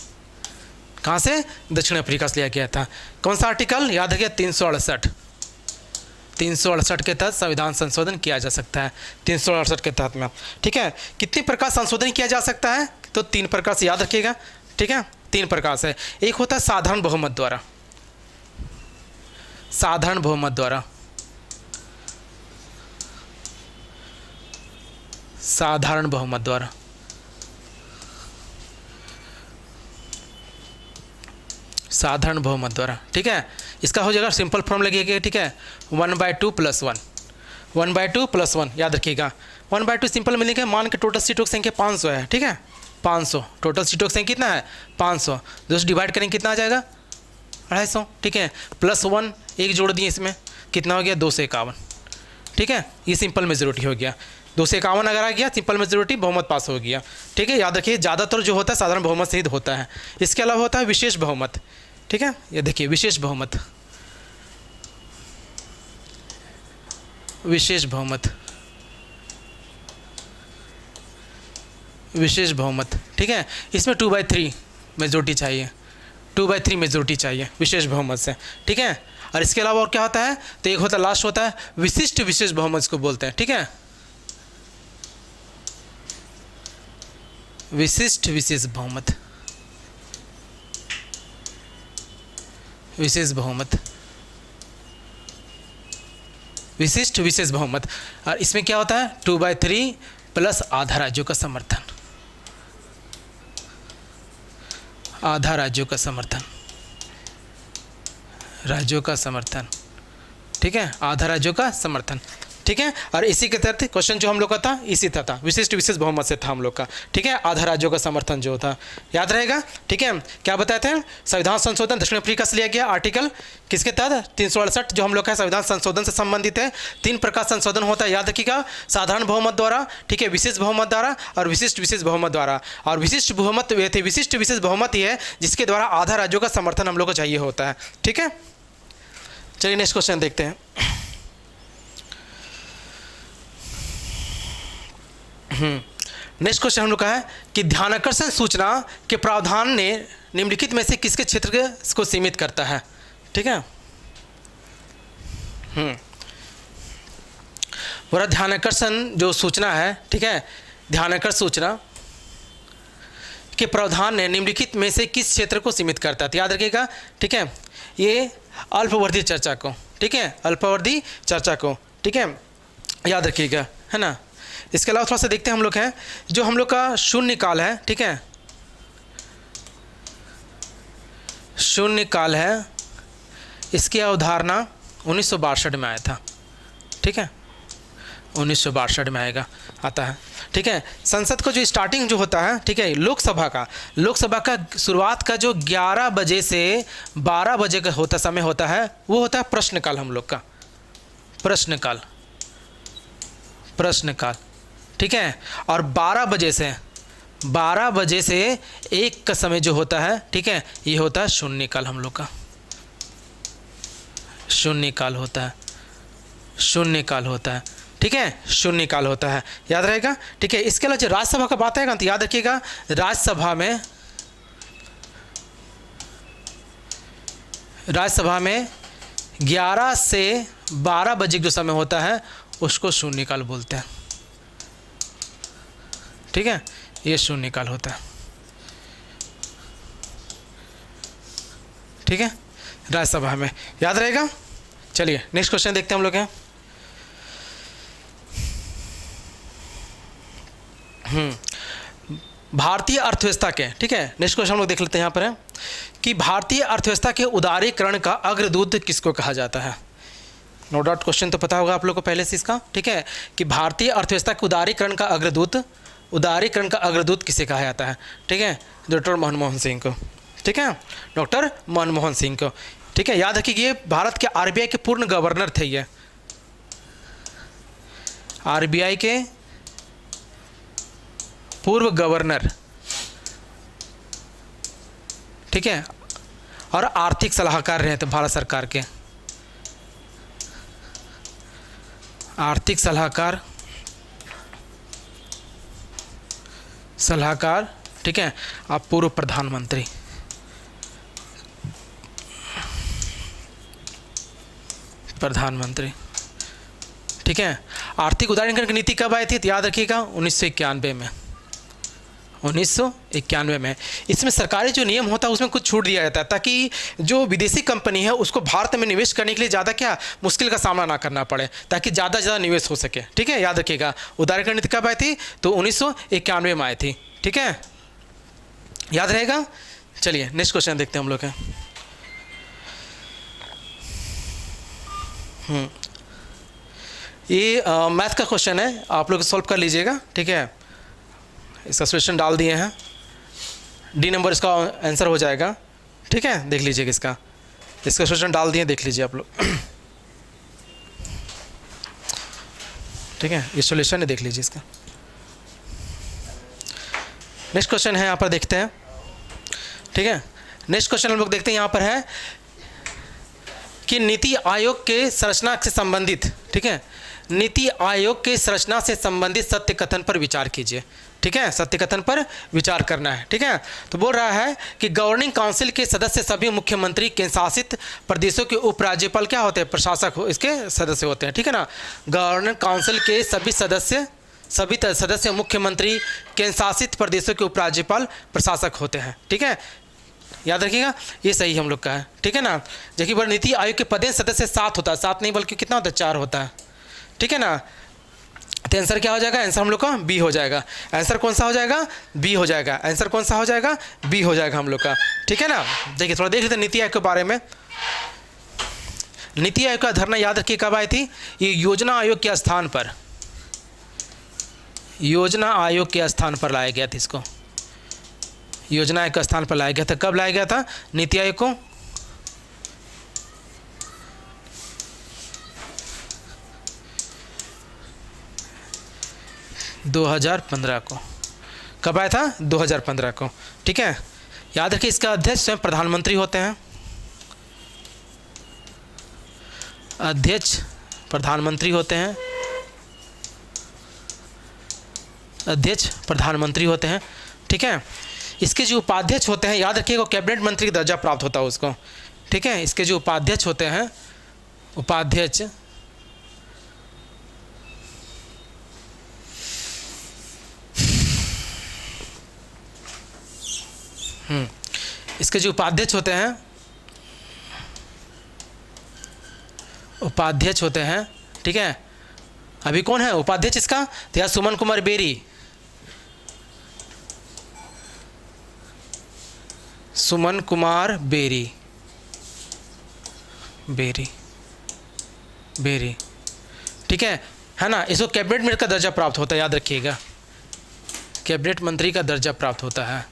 Speaker 1: कहाँ से? दक्षिण अफ्रीका से लिया गया था। कौन सा आर्टिकल? याद रखिए 368। 368 के तहत संविधान संशोधन किया जा सकता है। 368 के तहत में, ठीक है। कितने प्रकार संशोधन किया जा सकता है? तो 3 प्रकार से, याद रखिएगा। ठीक है, 3 प्रकार से। एक होता है साधारण बहुमत द्वारा, साधारण बहुमत द्वारा, साधारण बहुमत द्वारा, साधारण बहुमत द्वारा। ठीक है, इसका हो जाएगा सिंपल फॉर्म लगेगा। ठीक है, 1/2 + 1, 1/2 + 1, याद रखिएगा 1/2 सिंपल में लिखें, मान के टोटल सीटों की संख्या 500 है, ठीक है, 500 टोटल सीटों की संख्या कितना है 500, दोस्तों डिवाइड करेंगे कितना आ जाएगा 250, ठीक है, +1 एक जोड़ दिए इसमें, कितना हो गया 251, ठीक है, ये सिंपल मेजोरिटी हो गया, 251 अगर आ गया सिंपल मेजोरिटी, बहुमत पास हो गया, ठीक है। याद रखिए ज़्यादातर जो होता है साधारण बहुमत से ही होता है, इसके अलावा होता है विशेष बहुमत, ठीक है, ये देखिए विशेष बहुमत, विशेष बहुमत, विशेष बहुमत, ठीक है, इसमें 2/3 मेजोरिटी चाहिए, 2/3 मेजोरिटी चाहिए विशेष बहुमत से, ठीक है। और इसके अलावा और क्या होता है, तो एक होता है लास्ट होता है विशिष्ट विशेष बहुमत इसको बोलते हैं, ठीक है, विशिष्ट विशेष बहुमत, विशेष बहुमत, विशिष्ट विशेष बहुमत। और इसमें क्या होता है 2/3 प्लस आधा राज्यों का समर्थन, आधा राज्यों का समर्थन, राज्यों का समर्थन, ठीक है, आधा राज्यों का समर्थन, ठीक है। और इसी के तहत क्वेश्चन जो हम लोग का था इसी था विशिष्ट विशेष बहुमत से था हम लोग का, ठीक है, आधा राज्यों का समर्थन जो था याद रहेगा, ठीक है। क्या बताते हैं, संविधान संशोधन दक्षिण अफ्रीका से लिया गया आर्टिकल किसके तहत 368 जो हम लोग का संविधान संशोधन से संबंधित है। 3 प्रकार संशोधन होता है याद रखिएगा, साधारण बहुमत द्वारा, ठीक है, विशेष बहुमत द्वारा और विशिष्ट विशेष बहुमत द्वारा। और विशिष्ट बहुमत वे थे, विशिष्ट विशेष बहुमत ही है जिसके द्वारा आधा राज्यों का समर्थन हम लोग को चाहिए होता है, ठीक है। चलिए नेक्स्ट क्वेश्चन देखते हैं। नेक्स्ट क्वेश्चन हम लोग का है कि ध्यानाकर्षण सूचना के प्रावधान ने निम्नलिखित में से किसके क्षेत्र को सीमित करता है, ठीक है। पूरा ध्यानाकर्षण जो सूचना है, ठीक है, ध्यानाकर्षण सूचना के प्रावधान ने निम्नलिखित में से किस क्षेत्र को सीमित करता है, तो याद रखिएगा, ठीक है, ये अल्पवर्धी चर्चा को, ठीक है, अल्पवर्धी चर्चा को, ठीक है, याद रखिएगा, है ना। इसके अलावा थोड़ा सा देखते हैं हम लोग हैं जो हम लोग का शून्य काल है, ठीक है, शून्य काल है, इसकी अवधारणा 1962 में आया था, ठीक है, 1962 में आएगा आता है, ठीक है। संसद को जो स्टार्टिंग जो होता है, ठीक है, लोकसभा का शुरुआत का जो 11 बजे से 12 बजे का होता समय होता है वो होता है प्रश्नकाल हम लोग का, प्रश्नकाल, प्रश्नकाल, ठीक है। और 12 बजे से 1 का समय जो होता है, ठीक है, ये होता है शून्यकाल हम लोग का, शून्यकाल होता है, शून्यकाल होता है, ठीक है, शून्यकाल होता है, याद रहेगा, ठीक है। इसके अलावा जो राज्यसभा का बात है तो याद रखिएगा, राज्यसभा में 11 से 12 बजे जो समय होता है उसको शून्यकाल बोलते हैं, ठीक है, ये शून्यकाल होता है, ठीक है, राज्यसभा में, याद रहेगा। चलिए नेक्स्ट क्वेश्चन देखते हैं हम लोग हैं। भारतीय अर्थव्यवस्था के, ठीक है, नेक्स्ट क्वेश्चन हम लोग देख लेते हैं यहाँ पर है कि भारतीय अर्थव्यवस्था के उदारीकरण का अग्रदूत किसको कहा जाता है। नो डाउट क्वेश्चन तो पता होगा आप लोग को पहले से इसका, ठीक है, कि भारतीय अर्थव्यवस्था के उदारीकरण का अग्रदूत किसे कहा जाता है, ठीक है, डॉक्टर मनमोहन सिंह को, ठीक है, डॉक्टर मनमोहन सिंह को, ठीक है। याद रखिए ये भारत के आरबीआई के पूर्ण गवर्नर थे, ये आरबीआई के पूर्व गवर्नर, ठीक है, और आर्थिक सलाहकार रहे थे भारत सरकार के, आर्थिक सलाहकार, ठीक है, आप पूर्व प्रधानमंत्री, ठीक है। आर्थिक उदारीकरण की नीति कब आई थी तो याद रखिएगा 1991 में, 1991 में। इसमें सरकारी जो नियम होता है उसमें कुछ छूट दिया जाता है ताकि जो विदेशी कंपनी है उसको भारत में निवेश करने के लिए ज़्यादा क्या मुश्किल का सामना ना करना पड़े, ताकि ज़्यादा से ज़्यादा निवेश हो सके, ठीक है, याद रखिएगा। उदारीकरण नीति कब आई थी तो 1991 में आई थी, ठीक है, याद रहेगा। चलिए नेक्स्ट क्वेश्चन देखते हैं हम लोग हैं। ये मैथ का क्वेश्चन है, आप लोग सॉल्व कर लीजिएगा, ठीक है। इसका सॉल्यूशन डाल दिए हैं, डी नंबर इसका आंसर हो जाएगा, ठीक है। देख लीजिएगा इसका सॉल्यूशन डाल दिए, देख लीजिए आप लोग, ठीक है। ये सॉल्यूशन है, देख लीजिए इसका। नेक्स्ट क्वेश्चन है, यहाँ पर देखते हैं, ठीक है। नेक्स्ट क्वेश्चन हम लोग देखते हैं, यहाँ पर है कि नीति आयोग के संरचना से संबंधित, ठीक है, नीति आयोग के संरचना से संबंधित सत्य कथन पर विचार कीजिए, ठीक है। सत्य कथन पर विचार करना है, ठीक है। तो बोल रहा है कि गवर्निंग काउंसिल के सदस्य सभी मुख्यमंत्री केंद्र शासित प्रदेशों के उपराज्यपाल क्या होते हैं, प्रशासक इसके सदस्य होते हैं, ठीक है ना। गवर्निंग काउंसिल के सभी सदस्य मुख्यमंत्री केंद्र शासित प्रदेशों के उपराज्यपाल प्रशासक होते हैं, ठीक है। याद रखिएगा, ये सही हम लोग का है, ठीक है ना। जबकि पर नीति आयोग के पदेन सदस्य 7 होता है, 7 नहीं बल्कि कितना होता है, 4 होता है, ठीक है ना। तो आंसर क्या हो जाएगा, आंसर हम लोग का बी हो जाएगा। आंसर कौन सा हो जाएगा, बी हो जाएगा। आंसर कौन सा हो जाएगा, बी हो जाएगा हम लोग का, ठीक है ना। देखिए थोड़ा देख लेते हैं नीति आयोग के बारे में। नीति आयोग का धरना याद रखिए कब आई थी, ये योजना आयोग के स्थान पर, योजना आयोग के स्थान पर लाया गया था इसको, योजना आयोग के स्थान पर लाया गया था। कब लाया गया था नीति आयोग को, (2015) को। कब आया था, 2015 को, ठीक है। याद रखिए इसका अध्यक्ष स्वयं प्रधानमंत्री होते हैं, अध्यक्ष प्रधानमंत्री होते हैं, अध्यक्ष प्रधानमंत्री होते हैं, ठीक है। इसके जो उपाध्यक्ष होते हैं, याद रखिएगा कैबिनेट मंत्री का दर्जा प्राप्त होता है उसको, ठीक है। इसके जो उपाध्यक्ष होते हैं, उपाध्यक्ष इसके जो उपाध्यक्ष होते हैं, उपाध्यक्ष होते हैं, ठीक है। अभी कौन है उपाध्यक्ष इसका, तो यार Suman Kumar berry, Suman Kumar berry, berry berry, ठीक है ना। इसको कैबिनेट मंत्री का दर्जा प्राप्त होता है, याद रखिएगा, कैबिनेट मंत्री का दर्जा प्राप्त होता है,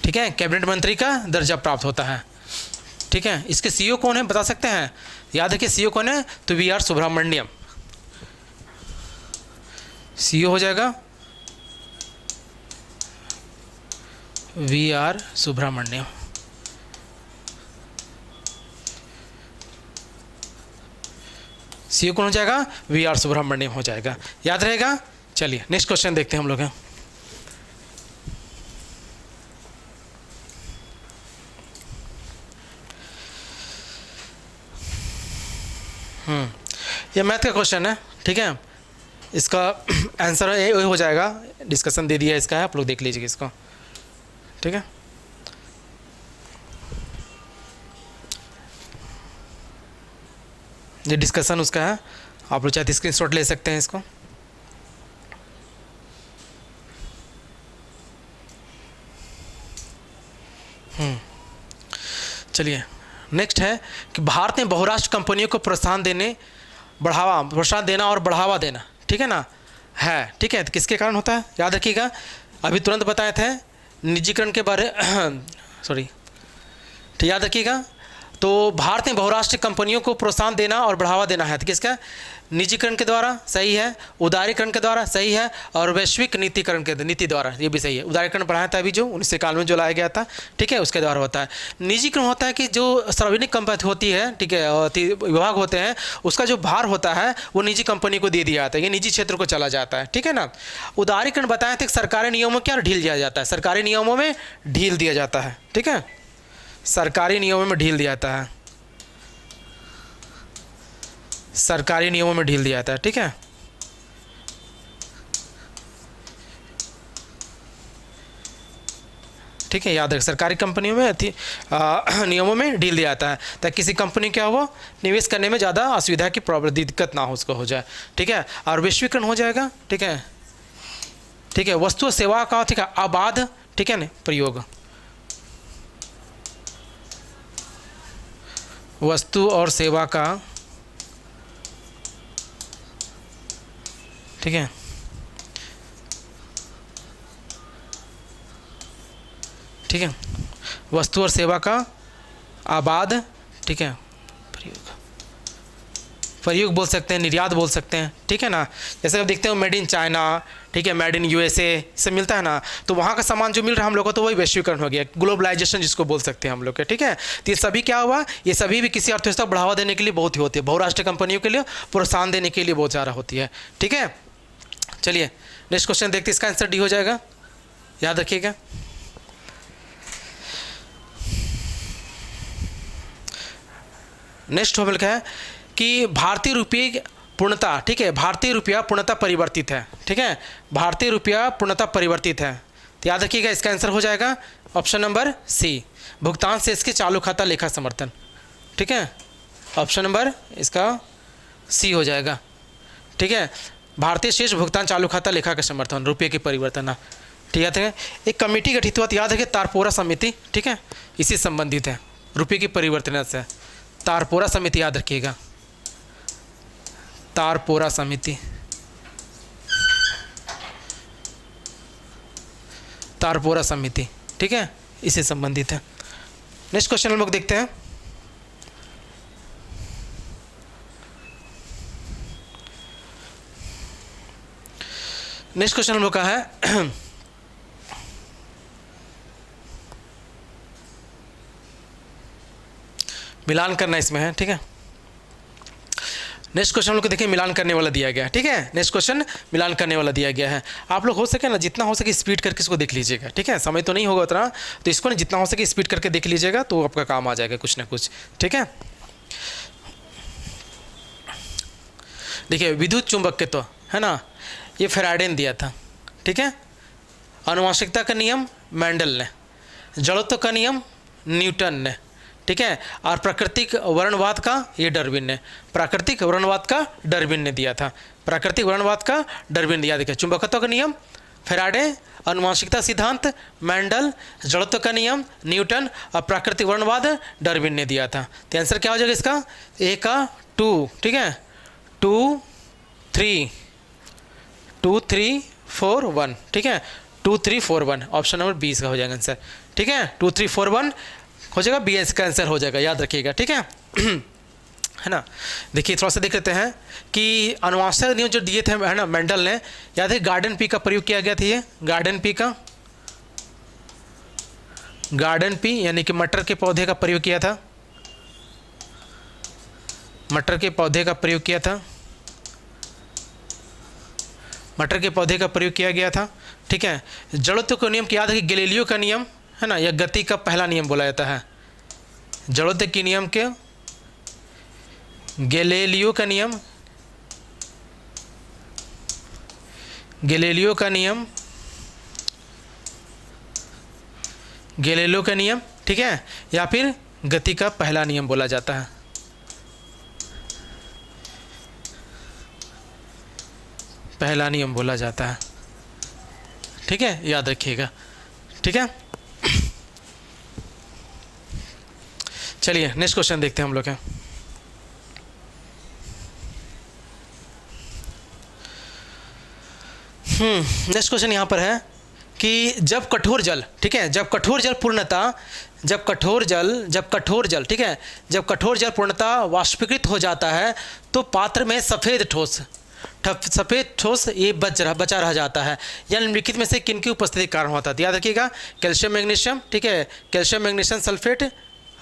Speaker 1: ठीक है। कैबिनेट मंत्री का दर्जा प्राप्त होता है, ठीक है। इसके सीईओ कौन है बता सकते हैं, याद रखिए सीईओ कौन है, तो वी.आर. सुब्रमण्यम, सीईओ हो जाएगा वी.आर. सुब्रमण्यम, सीईओ कौन हो जाएगा, वी.आर. सुब्रमण्यम हो जाएगा, याद रहेगा। चलिए नेक्स्ट क्वेश्चन देखते हैं हम लोग। ये मैथ का क्वेश्चन है, ठीक है। इसका आंसर ये हो जाएगा, डिस्कशन दे दिया इसका है, आप लोग देख लीजिए इसको, ठीक है। ये डिस्कशन उसका है, आप लोग चाहे स्क्रीनशॉट ले सकते हैं इसको। चलिए नेक्स्ट है कि भारत ने बहुराष्ट्र कंपनियों को प्रोत्साहन देना और बढ़ावा देना, ठीक है ना, है, ठीक है। तो किसके कारण होता है, याद रखिएगा, अभी तुरंत बताए थे निजीकरण के बारे सॉरी, ठीक, याद रखिएगा। तो भारत में बहुराष्ट्रीय कंपनियों को प्रोत्साहन देना और बढ़ावा देना है, तो किसका, निजीकरण के द्वारा, सही है, उदारीकरण के द्वारा, सही है, और वैश्विक नीतिकरण के नीति द्वारा, ये भी सही है। उदारीकरण बढ़ाया था अभी जो 1991 में जो लाया गया था, ठीक है, उसके द्वारा होता है। निजीकरण होता है कि जो सार्वजनिक कंपनी होती है, ठीक है, विभाग होते हैं, उसका जो भार होता है वो निजी कंपनी को दे दिया जाता है, ये निजी क्षेत्र को चला जाता है, ठीक है ना। उदारीकरण बताया था कि सरकारी नियमों में क्या ढील दिया जाता है, सरकारी नियमों में ढील दिया जाता है, ठीक है, सरकारी नियमों में ढील दिया जाता है, सरकारी नियमों में ढील दिया जाता है, ठीक है। ठीक है, याद रख, सरकारी कंपनियों में नियमों में ढील दिया जाता है ताकि किसी कंपनी क्या हो, निवेश करने में ज़्यादा असुविधा की प्रॉब्लम, दिक्कत ना हो, उसको हो जाए, ठीक है। और वैश्वीकरण हो जाएगा, ठीक है, ठीक है, वस्तु और सेवा का, ठीक है, आबाद, ठीक है ना, प्रयोग, वस्तु और सेवा का, ठीक है, ठीक है, वस्तु और सेवा का आबाद, ठीक है, प्रयोग बोल सकते हैं, निर्यात बोल सकते हैं, ठीक है ना। जैसे आप देखते हो मेड इन चाइना, ठीक है, मेड इन यूएसए सब मिलता है ना, तो वहाँ का सामान जो मिल रहा है हम लोग को, तो वही वैश्वीकरण हो गया, ग्लोबलाइजेशन जिसको बोल सकते हैं हम लोग के, ठीक है। तो ये सभी क्या हुआ, ये सभी भी किसी अर्थव्यवस्था को बढ़ावा देने के लिए बहुत ही होती है, बहुराष्ट्रीय कंपनियों के लिए प्रोत्साहन देने के लिए बहुत ज़्यादा होती है, ठीक है। चलिए नेक्स्ट क्वेश्चन देखते हैं, इसका आंसर डी हो जाएगा, याद रखिएगा। नेक्स्ट हम लोग है कि भारतीय रुपये पूर्णतः, ठीक है, भारतीय रुपया पूर्णतः परिवर्तित है, ठीक है, भारतीय रुपया पूर्णतः परिवर्तित है। तो याद रखिएगा इसका आंसर हो जाएगा ऑप्शन नंबर सी, भुगतान शेष के चालू खाता लेखा समर्थन, ठीक है, ऑप्शन नंबर इसका सी हो जाएगा, ठीक है, भारतीय शेष भुगतान चालू खाता लेखा का समर्थन, रुपये की परिवर्तन, ठीक है। एक कमेटी गठित हुआ, याद रखिए तारपोरा समिति, ठीक है, इसी संबंधित है रुपये की परिवर्तन से, तारपोरा समिति याद रखिएगा, तारपोरा समिति, तारपोरा समिति, ठीक है, इससे संबंधित है। नेक्स्ट क्वेश्चन हम लोग देखते हैं, नेक्स्ट क्वेश्चन हम लोग का है मिलान करना इसमें है, ठीक है। नेक्स्ट क्वेश्चन हम लोग को देखिए मिलान करने वाला दिया गया है, ठीक है, नेक्स्ट क्वेश्चन मिलान करने वाला दिया गया है। आप लोग हो सके ना जितना हो सके स्पीड करके इसको देख लीजिएगा, ठीक है, समय तो नहीं होगा उतना, तो इसको ना जितना हो सके स्पीड करके देख लीजिएगा तो आपका काम आ जाएगा कुछ ना कुछ, ठीक है। देखिए विद्युत चुंबकत्व है ना, ये फैराडे ने दिया था, ठीक है, आनुवंशिकता का नियम मेंडल ने, जड़त्व का नियम न्यूटन ने, ठीक है, और प्राकृतिक वर्णवाद का ये डार्विन ने, प्राकृतिक वर्णवाद का डार्विन ने दिया था, प्राकृतिक वर्णवाद का डार्विन दिया। देखिए चुंबकत्व का नियम फैराडे, आनुवंशिकता सिद्धांत मेंडल, जड़त्व का नियम न्यूटन और प्राकृतिक वर्णवाद डार्विन ने दिया था। तो आंसर क्या हो जाएगा इसका, ए का 2, ठीक है, 2 3 4 1, ठीक है, 2 3 4 1, ऑप्शन नंबर 20 का हो जाएगा आंसर, ठीक है, 2 3 4 1 हो जाएगा, बी एस का आंसर हो जाएगा, याद रखिएगा, ठीक है है ना। देखिए थोड़ा सा देख लेते हैं कि आनुवंशिक नियम जो दिए थे है ना मेंडल ने, याद है गार्डन पी का प्रयोग किया गया था, ये गार्डन पी का, गार्डन पी यानी कि मटर के पौधे का प्रयोग किया था, मटर के पौधे का प्रयोग किया था, मटर के पौधे का प्रयोग किया गया था, ठीक है। जड़त्व का नियम याद है कि गैलीलियो का नियम है ना, यह गति का पहला नियम बोला जाता है, जड़त्व के नियम के गैलीलियो का नियम, गैलीलियो का नियम, गैलीलियो का नियम, ठीक है, या फिर गति का पहला नियम बोला जाता है, पहला नियम बोला जाता है, ठीक है, याद रखिएगा, ठीक है। चलिए नेक्स्ट क्वेश्चन देखते हैं हम लोग हैं। नेक्स्ट क्वेश्चन यहाँ पर है कि जब कठोर जल, ठीक है, जब कठोर जल पूर्णतः, जब कठोर जल, ठीक है, जब कठोर जल पूर्णतः वाष्पीकृत हो जाता है तो पात्र में सफ़ेद ठोस ये बचा रह जाता है, या निम्नलिखित में से किन की उपस्थिति के कारण होता है। याद रखिएगा कैल्शियम मैग्नीशियम, ठीक है, calcium magnesium sulphate,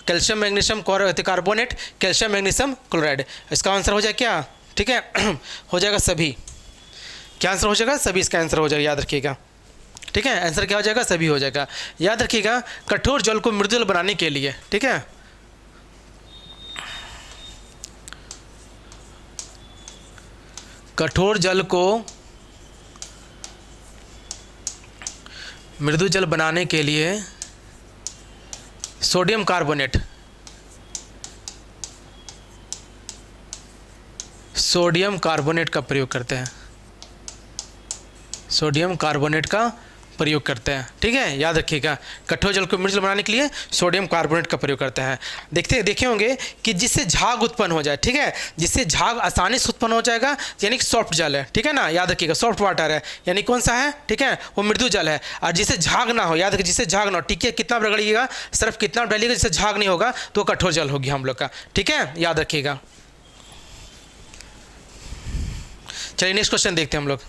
Speaker 1: calcium magnesium carbonate, calcium magnesium chloride, इसका आंसर हो जाएगा क्या, ठीक है हो जाएगा सभी, क्या आंसर हो जाएगा, सभी इसका आंसर हो जाएगा, याद रखिएगा, ठीक है, आंसर क्या हो जाएगा, सभी हो जाएगा। याद रखिएगा कठोर जल को मृदुल बनाने के लिए, ठीक है, कठोर जल को मृदु जल बनाने के लिए सोडियम कार्बोनेट, सोडियम कार्बोनेट का प्रयोग करते हैं, सोडियम कार्बोनेट का प्रयोग करते हैं, ठीक है, याद रखिएगा। कठोर जल को मृदुल बनाने के लिए सोडियम कार्बोनेट का प्रयोग करते हैं। देखे होंगे कि जिससे झाग उत्पन्न हो जाए, ठीक है, जिससे झाग आसानी से उत्पन्न हो जाएगा, यानी कि सॉफ्ट जल है, ठीक है ना, याद रखिएगा, सॉफ्ट वाटर है, यानी कौन सा है, ठीक है, वो मृदु जल है। और जिससे झाग ना हो, याद रखिए, जिससे झाग ना हो, ठीक है, कितना रगड़िएगा, सिर्फ कितना डालिएगा जिससे झाग नहीं होगा, तो कठोर जल होगी हम लोग का, ठीक है, याद रखिएगा। चलिए नेक्स्ट क्वेश्चन देखते हैं हम लोग।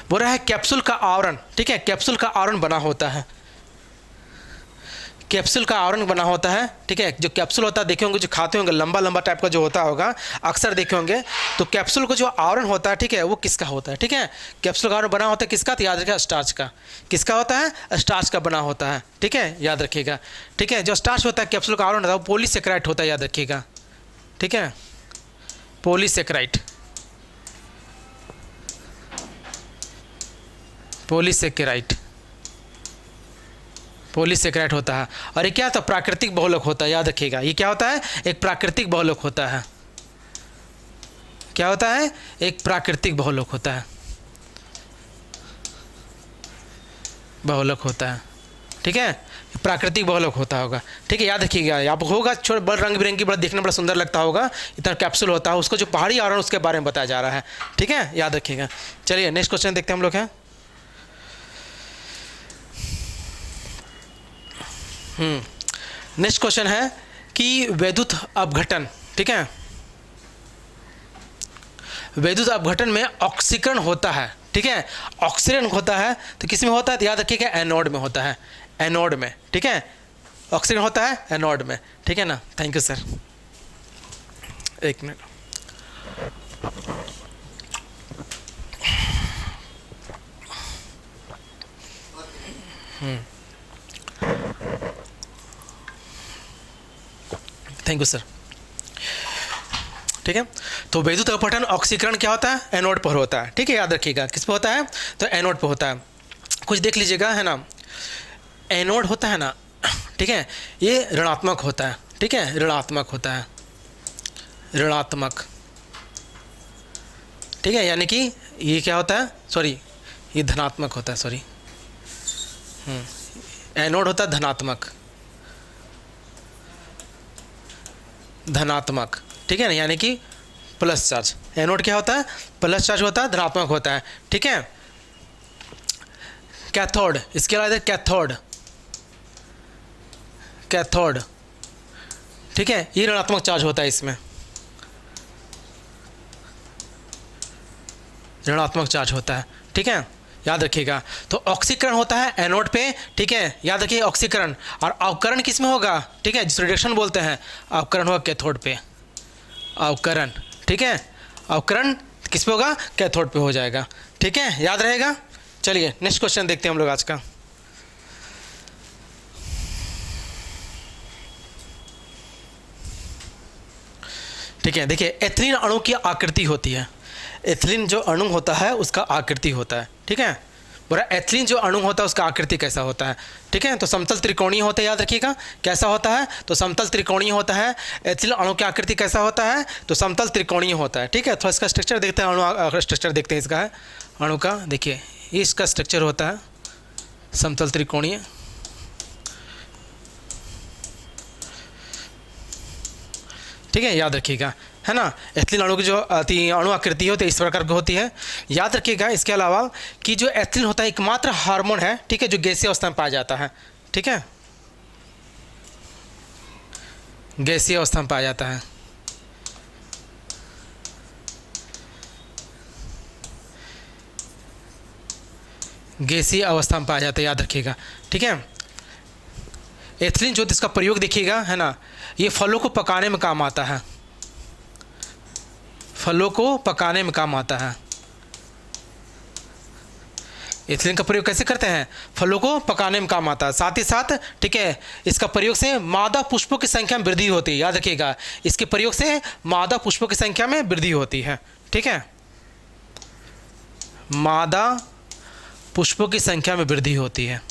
Speaker 1: बोल रहा है कैप्सूल का आवरण, ठीक है, कैप्सूल का आवरण बना होता है, कैप्सूल का आवरण बना होता है, ठीक है। जो कैप्सूल होता है देखे होंगे, जो खाते होंगे लंबा लंबा टाइप का जो होता होगा, अक्सर देखे होंगे। तो कैप्सूल का जो आवरण होता है, ठीक है, वो किसका होता है, ठीक है, कैप्सूल का आवरण बना होता है किसका, तो याद रखिएगा स्टार्च का। किसका होता है, स्टार्च का बना होता है, ठीक है, याद रखिएगा, ठीक है। जो स्टार्च होता है कैप्सूल का आवरण होता है वो पॉलीसेकेराइड होता है, याद रखिएगा, ठीक है, पॉलीसेकेराइड, पॉलीसेकेराइड, पॉलीसेकेराइड होता है। और ये क्या होता है, प्राकृतिक बहुलक होता है, याद रखिएगा। ये क्या होता है, एक प्राकृतिक बहुलक होता है। क्या होता है, एक प्राकृतिक बहुलक होता है, बहुलक होता है, ठीक है, प्राकृतिक बहुलक होता होगा, ठीक है, याद रखिएगा। आप होगा छोड़ बड़ा रंग बिरंगी, बड़ा देखने बड़ा सुंदर लगता होगा, इतना कैप्सूल होता है, उसको जो पहाड़ी आवरण उसके बारे में बताया जा रहा है, ठीक है, याद रखिएगा। चलिए नेक्स्ट क्वेश्चन देखते हैं हम लोग हैं। नेक्स्ट क्वेश्चन है कि वैद्युत अपघटन, ठीक है, वैद्युत अपघटन में ऑक्सीकरण होता है, ठीक है, ऑक्सीकरण होता है तो किस में होता है, तो याद रखिएगा एनोड में होता है, एनोड में, ठीक है, ऑक्सीकरण होता है एनोड में, ठीक है ना। थैंक यू सर, एक मिनट। थैंक यू सर, ठीक है। तो वैद्युत अपघटन ऑक्सीकरण क्या होता है, एनोड पर होता है, ठीक है, याद रखिएगा। किस पे होता है, तो एनोड पर होता है। कुछ देख लीजिएगा, है ना, एनोड होता है ना, ठीक है, ये ऋणात्मक होता है, ठीक है, ऋणात्मक होता है, ऋणात्मक, ठीक है, यानी कि ये क्या होता है, सॉरी, ये धनात्मक होता है, सॉरी, एनोड होता है धनात्मक, धनात्मक, ठीक है ना, यानी कि प्लस चार्ज। एनोड क्या होता है, प्लस चार्ज होता है, धनात्मक होता है, ठीक है। कैथोड, इसके अलावा कैथोड, कैथोड, ठीक है, ये ऋणात्मक चार्ज होता है, इसमें ऋणात्मक चार्ज होता है, ठीक है, याद रखिएगा। तो ऑक्सीकरण होता है एनोड पे, ठीक है, याद रखिए ऑक्सीकरण। और अवकरण किस में होगा, ठीक है, जिस रिडक्शन बोलते हैं, अवकरण होगा कैथोड पे, अवकरण, ठीक है, अवकरण किस पे होगा, कैथोड पे हो जाएगा, ठीक है, याद रहेगा। चलिए नेक्स्ट क्वेश्चन देखते हैं हम लोग आज का। ठीक है, देखिए एथिलीन अणु की आकृति होती है, एथिलीन जो अणु होता है उसका आकृति होता है, ठीक है, बोला एथिलीन जो अणु होता है उसका आकृति कैसा होता है, ठीक है, तो समतल त्रिकोणीय होता है, याद रखिएगा कैसा होता है, तो समतल त्रिकोणीय होता है। एथिलीन अणु की आकृति कैसा होता है, तो समतल त्रिकोणीय होता है, ठीक है। थोड़ा इसका स्ट्रक्चर देखते हैं, अणु स्ट्रक्चर देखते हैं इसका, है अणु का, देखिए ये इसका स्ट्रक्चर होता है समतल त्रिकोणीय, ठीक है, याद रखिएगा, है ना। एथिलीन अणु की जो अणु आकृति होती है इस प्रकार की होती है, याद रखिएगा। इसके अलावा कि जो एथिलीन होता है एकमात्र हार्मोन है, ठीक है, जो गैसीय अवस्था में पाया जाता है, ठीक है, गैसीय अवस्था में पाया जाता है, गैसीय अवस्था में पाया जाता है, याद रखिएगा, ठीक है। एथिलीन जो इसका प्रयोग देखिएगा, है ना, ये फलों को पकाने में काम आता है, फलों को पकाने में काम आता है। एथिलीन का प्रयोग कैसे करते हैं, फलों को पकाने में काम आता है। साथ ही साथ, ठीक है, इसका प्रयोग से मादा पुष्पों की संख्या में वृद्धि होती है, याद रखिएगा, इसके प्रयोग से मादा पुष्पों की संख्या में वृद्धि होती है, ठीक है, मादा पुष्पों की संख्या में वृद्धि होती है,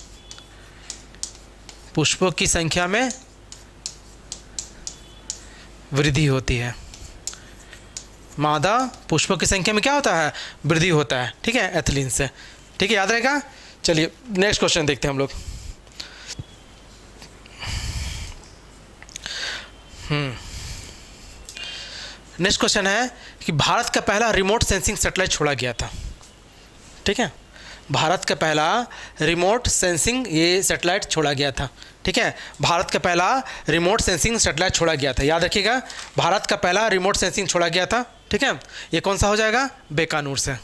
Speaker 1: पुष्पों की संख्या में वृद्धि होती है, मादा पुष्पों की संख्या में क्या होता है, वृद्धि होता है, ठीक है, एथिलीन से, ठीक है, याद रहेगा। चलिए नेक्स्ट क्वेश्चन देखते हैं हम लोग। नेक्स्ट क्वेश्चन है कि भारत का पहला रिमोट सेंसिंग सैटेलाइट छोड़ा गया था, ठीक है, भारत का पहला रिमोट सेंसिंग ये सैटेलाइट छोड़ा गया था, ठीक है, भारत का पहला रिमोट सेंसिंग सैटेलाइट छोड़ा गया था, याद रखिएगा, भारत का पहला रिमोट सेंसिंग छोड़ा गया था, ठीक है। ये कौन सा हो जाएगा, बीकानेर से,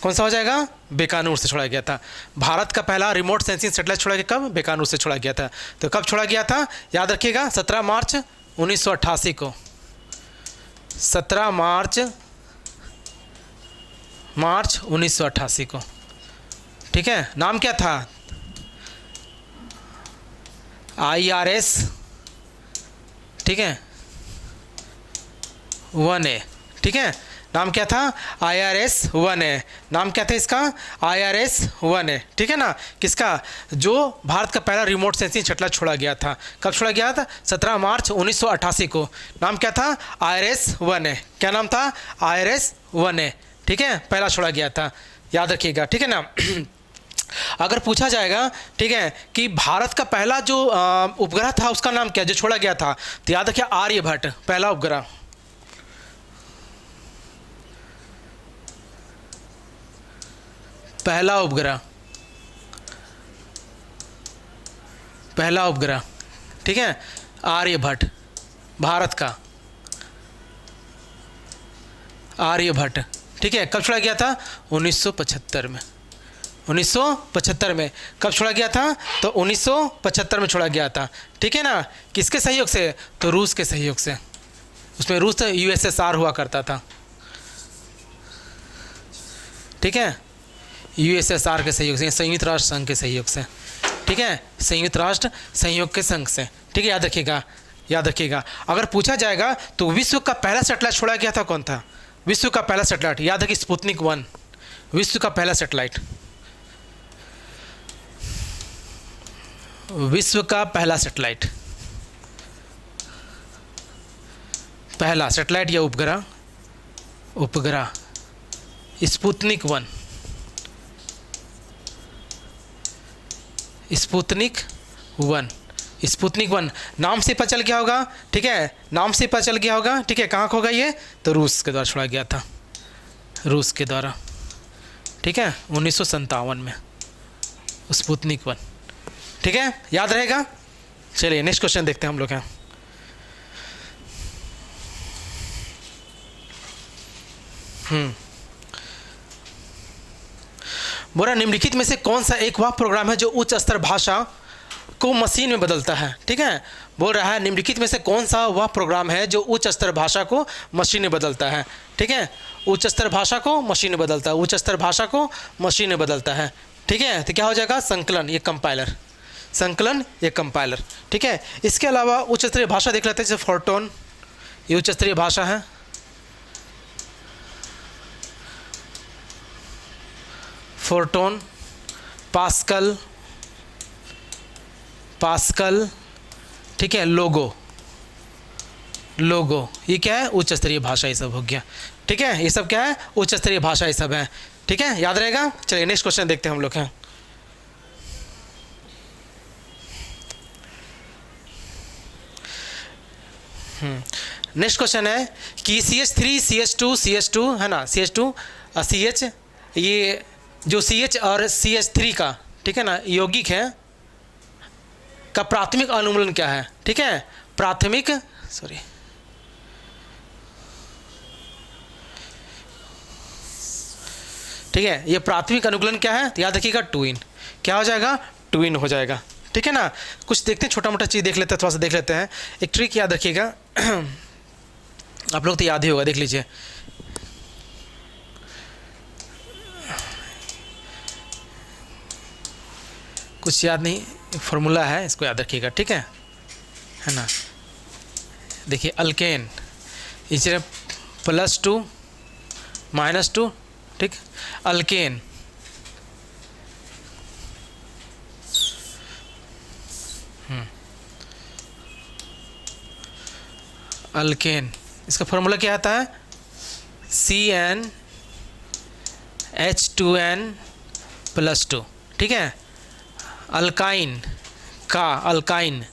Speaker 1: कौन सा हो जाएगा, बीकानेर से छोड़ा गया था। भारत का पहला रिमोट सेंसिंग सैटेलाइट छोड़ा गया कब, बीकानेर से छोड़ा गया था। तो कब छोड़ा गया था, याद रखिएगा, 17 मार्च 1988 को, 17 मार्च 1988 को, ठीक है। नाम क्या था, IRS, ठीक है, 1A, ठीक है, नाम क्या था, IRS 1A, नाम क्या था इसका, IRS 1A, ठीक है ना, किसका, जो भारत का पहला रिमोट सेंसिंग सैटेलाइट छोड़ा गया था, कब छोड़ा गया था, 17 मार्च 1988 को, नाम क्या था, IRS 1A, क्या नाम था, IRS 1A, ठीक है, पहला छोड़ा गया था, याद रखिएगा, ठीक है ना। अगर पूछा जाएगा, ठीक है, कि भारत का पहला जो उपग्रह था उसका नाम क्या, जो छोड़ा गया था, तो याद रखिए आर्यभट्ट, पहला उपग्रह, पहला उपग्रह, पहला उपग्रह, ठीक है, आर्यभट्ट, भारत का आर्यभट्ट, ठीक है, कब छोड़ा गया था, 1975 में, 1975 में, कब छोड़ा गया था, तो 1975 में छोड़ा गया था, ठीक है ना, किसके सहयोग से, तो रूस के सहयोग से, उसमें रूस USSR हुआ करता था, ठीक है, USSR के सहयोग से, संयुक्त राष्ट्र संघ के सहयोग से, ठीक है, संयुक्त राष्ट्र सहयोग के संघ से, ठीक है, याद रखिएगा, याद रखिएगा। अगर पूछा जाएगा तो विश्व का पहला सैटेलाइट छोड़ा गया था कौन था, विश्व का पहला सैटेलाइट, याद रखिए स्पुतनिक 1, विश्व का पहला सैटेलाइट, विश्व का पहला सैटेलाइट, पहला सैटेलाइट या उपग्रह, उपग्रह स्पुतनिक 1, स्पुतनिक 1, स्पुतनिक 1, नाम से पता चल गया होगा, ठीक है, नाम से पता चल गया होगा, ठीक है, कहाँ होगा ये, तो रूस के द्वारा छोड़ा गया था, रूस के द्वारा, ठीक है, 1957 में स्पुतनिक 1, ठीक है, याद रहेगा। चलिए नेक्स्ट क्वेश्चन देखते हैं हम लोग यहाँ। बोला निम्नलिखित में से कौन सा एक वह प्रोग्राम है जो उच्च स्तर भाषा को मशीन में बदलता है, ठीक है, बोल रहा है निम्नलिखित में से कौन सा वह प्रोग्राम है जो उच्च स्तर भाषा को मशीन में बदलता है, ठीक है, उच्च स्तर भाषा को मशीन में बदलता है, उच्च स्तर भाषा को मशीन में बदलता है, ठीक है, तो क्या हो जाएगा, संकलन, ये कंपाइलर, संकलन ये कंपाइलर, ठीक है। इसके अलावा उच्च स्तरीय भाषा देख लेते हैं, जैसे फोर्टोन, ये उच्च स्तरीय भाषा है, फोर्टोन, पास्कल, पास्कल, ठीक है, लोगो, लोगो, ये क्या है, उच्च स्तरीय भाषा, ये सब हो गया, ठीक है, ये सब क्या है, उच्च स्तरीय भाषा, ये सब है, ठीक है, याद रहेगा। चलिए नेक्स्ट क्वेश्चन देखते हैं हम लोग हैं। नेक्स्ट क्वेश्चन है कि CH3 CH2 CH2 है ना, CH2 CH, ये जो CH और CH3 का, ठीक है ना, यौगिक है, का प्राथमिक अनुमूलन क्या है, ठीक है, प्राथमिक, सॉरी, ठीक है, ये प्राथमिक अनुकूलन क्या है, तो याद रखिएगा ट्विन, क्या हो जाएगा, ट्विन हो जाएगा, ठीक है ना। कुछ देखते हैं, छोटा मोटा चीज़ देख लेते हैं, थोड़ा सा देख लेते हैं, एक ट्रिक याद रखिएगा, आप लोग तो याद ही होगा, देख लीजिए, कुछ याद नहीं, फॉर्मूला है, इसको याद रखिएगा, ठीक है ना। देखिए अल्केन, इसे +2 -2, ठीक, अल्केन, अल्केन, इसका फॉर्मूला क्या आता है, CnH2n+2, ठीक है। अल्काइन का अल्काइन,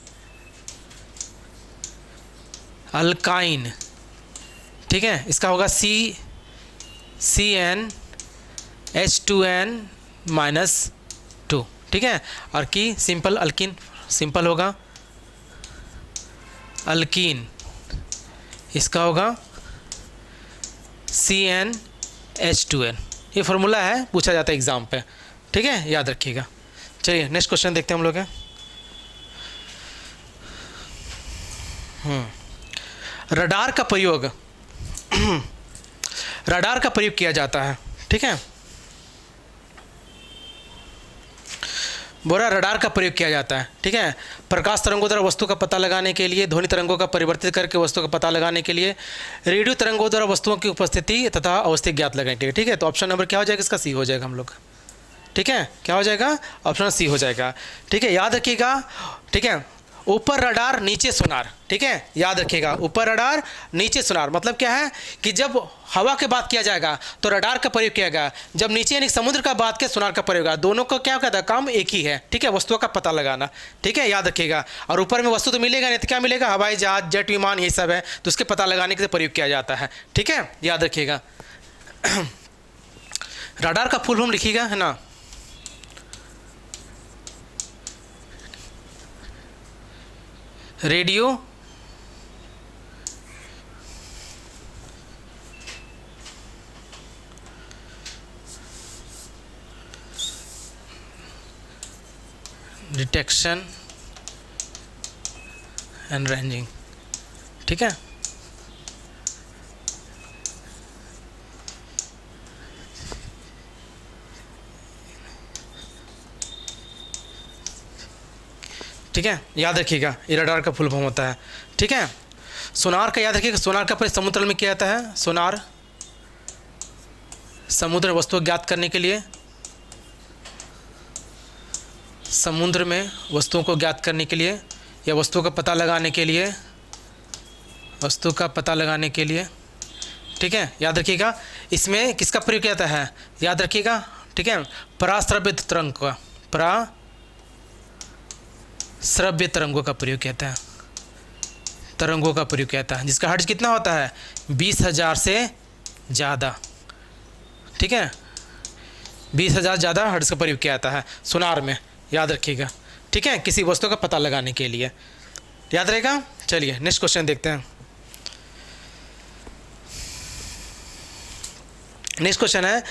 Speaker 1: ठीक है, इसका होगा CnH2n-2, ठीक है। और की सिंपल अल्किन, सिंपल होगा अल्कीन, इसका होगा CnH2n। ये फार्मूला है, पूछा जाता है एग्ज़ाम पे, ठीक है, याद रखिएगा। चलिए नेक्स्ट क्वेश्चन देखते हैं हम लोग। रडार का प्रयोग रडार का प्रयोग किया जाता है, ठीक है। बोरा रडार का प्रयोग किया जाता है, ठीक है, प्रकाश तरंगों द्वारा वस्तु का पता लगाने के लिए, ध्वनि तरंगों का परिवर्तित करके वस्तु का पता लगाने के लिए, रेडियो तरंगों द्वारा वस्तुओं की उपस्थिति तथा अवस्था ज्ञात लगाने के लिए, ठीक है। तो ऑप्शन नंबर क्या हो जाएगा, इसका सी हो जाएगा हम लोग, ठीक है। क्या हो जाएगा, ऑप्शन सी हो जाएगा, ठीक है, याद रखिएगा, ठीक है। ऊपर रडार नीचे सोनार, ठीक है, याद रखिएगा, ऊपर रडार नीचे सोनार मतलब क्या है कि जब हवा की बात किया जाएगा तो रडार का प्रयोग किया गया, जब नीचे यानी समुद्र का बात किया सोनार का प्रयोग है। दोनों का क्या कहता है, काम एक ही है, ठीक है, वस्तुओं का पता लगाना, ठीक है, याद रखिएगा। और ऊपर में वस्तु तो मिलेगा नहीं तो क्या मिलेगा, हवाई जहाज, जेट विमान, ये सब है, तो उसके पता लगाने के लिए प्रयोग किया जाता है, ठीक है, याद रखिएगा। रडार का फुल फॉर्म लिखिएगा, है ना। रेडियो डिटेक्शन एंड रेंजिंग, ठीक है। ठीक है, याद रखिएगा, ये रडार का फुल फॉर्म होता है, ठीक है। सोनार का याद रखिएगा, सोनार का प्रयोग समुद्र में किया जाता है। सोनार समुद्र वस्तु ज्ञात करने के लिए, समुद्र में वस्तुओं को ज्ञात करने के लिए या वस्तुओं का पता लगाने के लिए, वस्तु का पता लगाने के लिए, ठीक है, याद रखिएगा। इसमें किसका प्रयोग किया जाता है, याद रखिएगा, ठीक है, पराश्रव्य तरंग का, श्रव्य तरंगों का प्रयोग किया जाता है, तरंगों का प्रयोग किया जाता है, जिसका हर्ट्ज कितना होता है, 20,000 से ज़्यादा, ठीक है, 20,000 ज़्यादा हर्ट्ज का प्रयोग किया जाता है सोनार में, याद रखिएगा, ठीक है, किसी वस्तु का पता लगाने के लिए, याद रहेगा। चलिए नेक्स्ट क्वेश्चन देखते हैं। नेक्स्ट क्वेश्चन है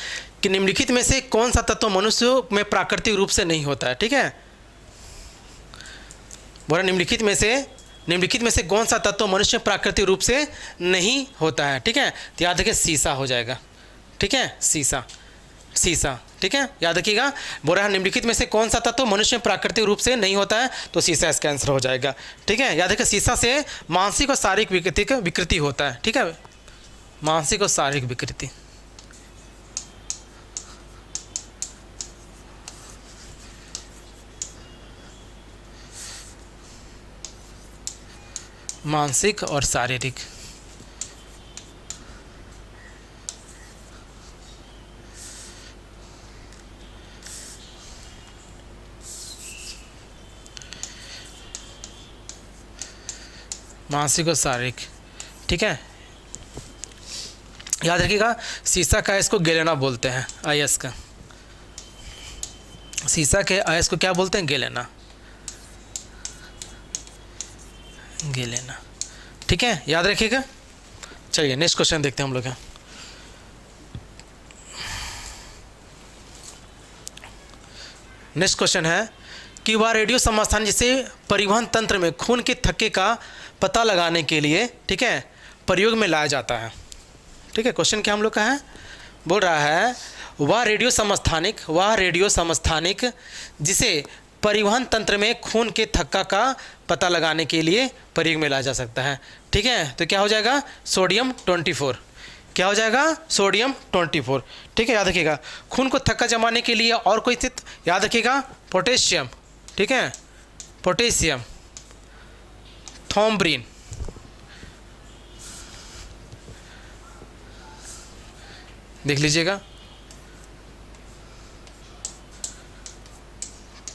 Speaker 1: कि निम्नलिखित में से कौन सा तत्व मनुष्य में प्राकृतिक रूप से नहीं होता है, ठीक है। बोला निम्नलिखित में से कौन सा तत्व मनुष्य प्राकृतिक रूप से नहीं होता है, ठीक है। तो याद रखिए शीशा हो जाएगा, ठीक है, शीशा, ठीक है, याद रखिएगा। बोल रहा है निम्नलिखित में से कौन सा तत्व मनुष्य प्राकृतिक रूप से नहीं होता है, तो शीशा इसका आंसर हो जाएगा, ठीक है। याद रखिए शीशा से मानसिक और शारीरिक विकृति होता है, ठीक है, मानसिक और शारीरिक विकृति, मानसिक और शारीरिक, मानसिक और शारीरिक, ठीक है, याद रखिएगा। शीशा का आयस को गेलेना बोलते हैं, आयस का, शीशा के आयस को क्या बोलते हैं, गेलेना, ठीक है, याद रखिएगा। चलिए नेक्स्ट क्वेश्चन देखते हैं हम लोग। नेक्स्ट क्वेश्चन है कि वह रेडियो समस्थान जिसे परिवहन तंत्र में खून के थक्के का पता लगाने के लिए, ठीक है, प्रयोग में लाया जाता है, ठीक है। क्वेश्चन क्या हम लोग का है, बोल रहा है वह रेडियो समस्थानिक जिसे परिवहन तंत्र में खून के थक्का का पता लगाने के लिए प्रयोग में लाया जा सकता है, ठीक है। तो क्या हो जाएगा, सोडियम 24, क्या हो जाएगा, सोडियम 24, ठीक है, याद रखिएगा। खून को थक्का जमाने के लिए और कोई स्थित, याद रखिएगा, पोटेशियम, ठीक है, पोटेशियम, थोम्ब्रिन, देख लीजिएगा,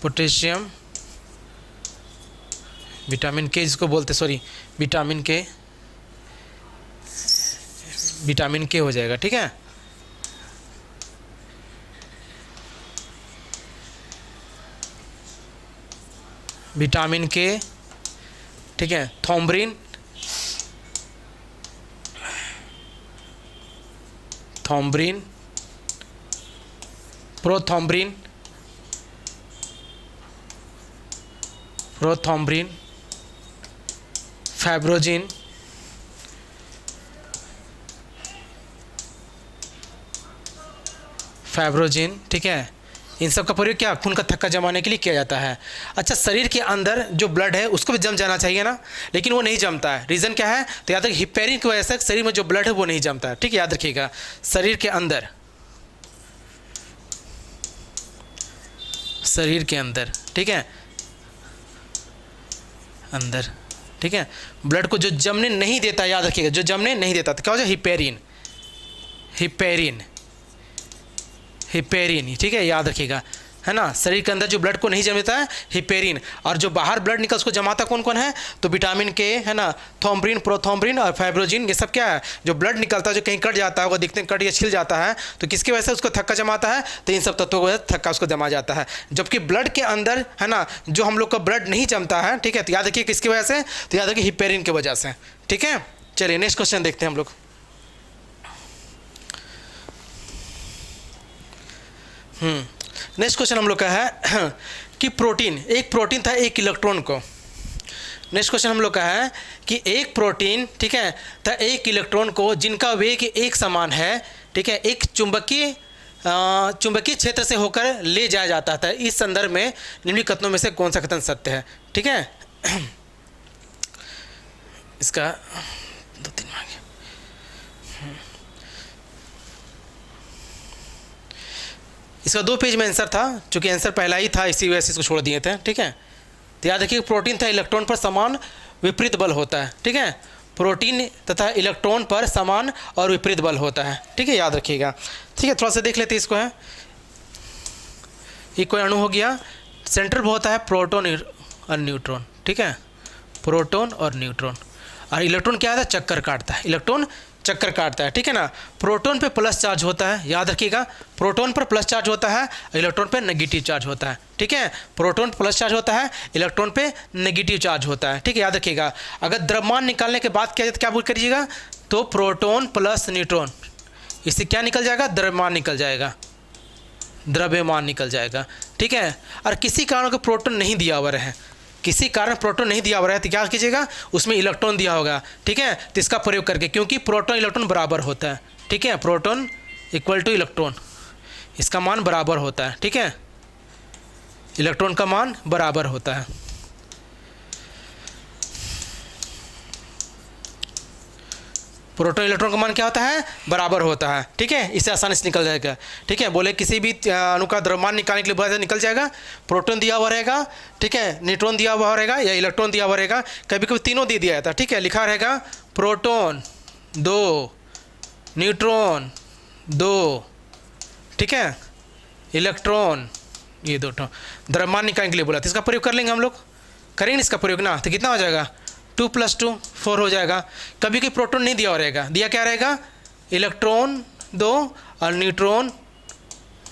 Speaker 1: पोटेशियम, विटामिन के जिसको बोलते, सॉरी विटामिन के, विटामिन के हो जाएगा, ठीक है। विटामिन के, ठीक है। थॉम्ब्रिन, थॉम्ब्रिन, प्रोथॉम्ब्रिन, प्रोथॉम्ब्रिन, फाइब्रोजिन, फाइब्रोजिन, ठीक है। इन सब का प्रयोग क्या, खून का थक्का जमाने के लिए किया जाता है। अच्छा, शरीर के अंदर जो ब्लड है उसको भी जम जाना चाहिए ना, लेकिन वो नहीं जमता है। रीज़न क्या है, तो याद रखिए हिपेरिन की वजह से शरीर में जो ब्लड है वो नहीं जमता है, ठीक है, याद रखिएगा। शरीर के अंदर, शरीर के अंदर, ठीक है, अंदर, ठीक है, ब्लड को जो जमने नहीं देता, याद रखिएगा, जो जमने नहीं देता तो क्या हो जाए, हिपेरिन, हिपेरिन, हिपेरिन, ठीक है, याद रखिएगा, है ना। शरीर के अंदर जो ब्लड को नहीं जमाता है हिपेरिन, और जो बाहर ब्लड निकल उसको जमाता कौन कौन है, तो विटामिन के, है ना, थॉम्ब्रिन, प्रोथॉम्ब्रिन और फाइब्रोजिन, ये सब क्या है, जो ब्लड निकलता है, जो कहीं कट जाता है, वो दिखते कट या छिल जाता है, तो किसकी वजह से उसको थक्का जमाता है, तो इन सब तत्वों को थक्का उसको जमा जाता है। जबकि ब्लड के अंदर, है ना, जो हम लोग का ब्लड नहीं जमता है, ठीक है, तो याद रखिए किसकी वजह से, तो याद रखिए हिपेरिन की वजह से, ठीक है। चलिए नेक्स्ट क्वेश्चन देखते हैं हम लोग। नेक्स्ट क्वेश्चन हम लोग का है कि प्रोटीन, एक प्रोटीन था एक इलेक्ट्रॉन को। नेक्स्ट क्वेश्चन हम लोग का है कि एक प्रोटीन, ठीक है, था एक इलेक्ट्रॉन को जिनका वेग एक समान है, ठीक है, एक चुंबकीय क्षेत्र से होकर ले जाया जाता था। इस संदर्भ में निम्नलिखित कथनों में से कौन सा कथन सत्य है, ठीक है। इसका 2-3 मांगे, इसका 2 पेज में आंसर था, चूंकि आंसर पहला ही था इसी वजह से इसको छोड़ दिए थे, ठीक है। तो याद रखिए प्रोटीन था इलेक्ट्रॉन पर समान विपरीत बल होता है, ठीक है। प्रोटीन तथा इलेक्ट्रॉन पर समान और विपरीत बल होता है, ठीक है, याद रखिएगा, ठीक है। थोड़ा सा देख लेते हैं इसको, है ये कोई अणु हो गया, सेंटर में होता है प्रोटॉन और न्यूट्रॉन, ठीक है, प्रोटॉन और न्यूट्रॉन, और इलेक्ट्रॉन क्या है, चक्कर काटता है, इलेक्ट्रॉन चक्कर काटता है, ठीक है ना। प्रोटॉन पे प्लस चार्ज होता है, याद रखिएगा, प्रोटॉन पर प्लस चार्ज होता है, इलेक्ट्रॉन पे नेगेटिव चार्ज होता है, ठीक है। प्रोटॉन प्लस चार्ज होता है, इलेक्ट्रॉन पे नेगेटिव चार्ज होता है, ठीक है, याद रखिएगा। अगर द्रव्यमान निकालने के बाद क्या बोल करिएगा, तो प्रोटॉन प्लस न्यूट्रॉन, इससे क्या निकल जाएगा, द्रव्यमान निकल जाएगा, द्रव्यमान निकल जाएगा, ठीक है। और किसी कारण को प्रोटॉन नहीं दिया हुआ है, किसी कारण प्रोटॉन नहीं दिया हुआ है, तो क्या कीजिएगा, उसमें इलेक्ट्रॉन दिया होगा, ठीक है, तो इसका प्रयोग करके, क्योंकि प्रोटॉन इलेक्ट्रॉन बराबर होता है, ठीक है, प्रोटॉन इक्वल टू इलेक्ट्रॉन, इसका मान बराबर होता है, ठीक है, इलेक्ट्रॉन का मान बराबर होता है। प्रोटॉन इलेक्ट्रॉन का मान क्या होता है, बराबर होता है, ठीक है, इससे आसानी से निकल जाएगा, ठीक है। बोले किसी भी अणु का द्रव्यमान निकालने के लिए बोला निकल जाएगा, प्रोटॉन दिया हुआ रहेगा, ठीक है, न्यूट्रॉन दिया हुआ रहेगा या इलेक्ट्रॉन दिया हुआ रहेगा, कभी कभी तीनों दे दिया जाता है, ठीक है, लिखा रहेगा प्रोटॉन 2, न्यूट्रॉन 2, ठीक है, इलेक्ट्रॉन ये 2 द्रव्यमान निकालने के लिए बोला, तो इसका प्रयोग कर लेंगे हम लोग, करेंगे इसका प्रयोग ना, तो कितना हो जाएगा, 2 + 2 4 हो जाएगा। कभी कोई प्रोटॉन नहीं दिया हो रहेगा, दिया क्या रहेगा, इलेक्ट्रॉन 2 और न्यूट्रॉन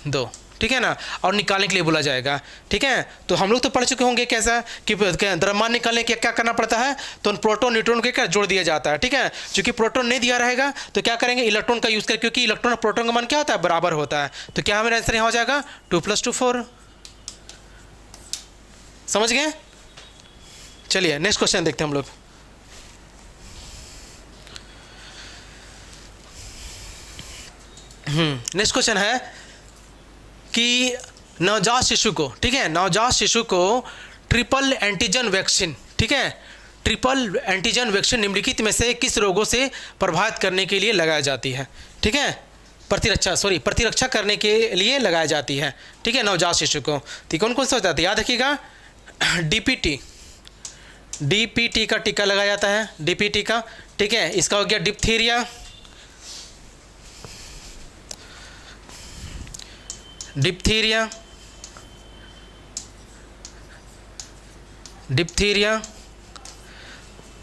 Speaker 1: 2, ठीक है ना, और निकालने के लिए बोला जाएगा, ठीक है। तो हम लोग तो पढ़ चुके होंगे कैसा कि द्रव्यमान निकालने के क्या करना पड़ता है, तो प्रोटॉन न्यूट्रॉन के क्या जोड़ दिया जाता है, ठीक है। क्योंकि प्रोटॉन नहीं दिया रहेगा तो क्या करेंगे, इलेक्ट्रॉन का यूज़ करें, क्योंकि इलेक्ट्रॉन और प्रोटॉन का मान क्या होता है, बराबर होता है। तो क्या हमारा आंसर यहाँ हो जाएगा, 2 + 2 4, समझ गए। चलिए नेक्स्ट क्वेश्चन देखते हैं हम लोग। नेक्स्ट क्वेश्चन है कि नवजात शिशु को, ठीक है, नवजात शिशु को ट्रिपल एंटीजन वैक्सीन, ठीक है, ट्रिपल एंटीजन वैक्सीन निम्नलिखित में से किस रोगों से प्रभावित करने के लिए लगाई जाती है, ठीक है, प्रतिरक्षा करने के लिए लगाई जाती है, ठीक है, नवजात शिशु को। तो कौन कौन सा होता है, याद रखिएगा, डीपीटी का टीका लगाया जाता है, डीपीटी का, ठीक है, इसका हो गया diphtheria, diphtheria, diphtheria,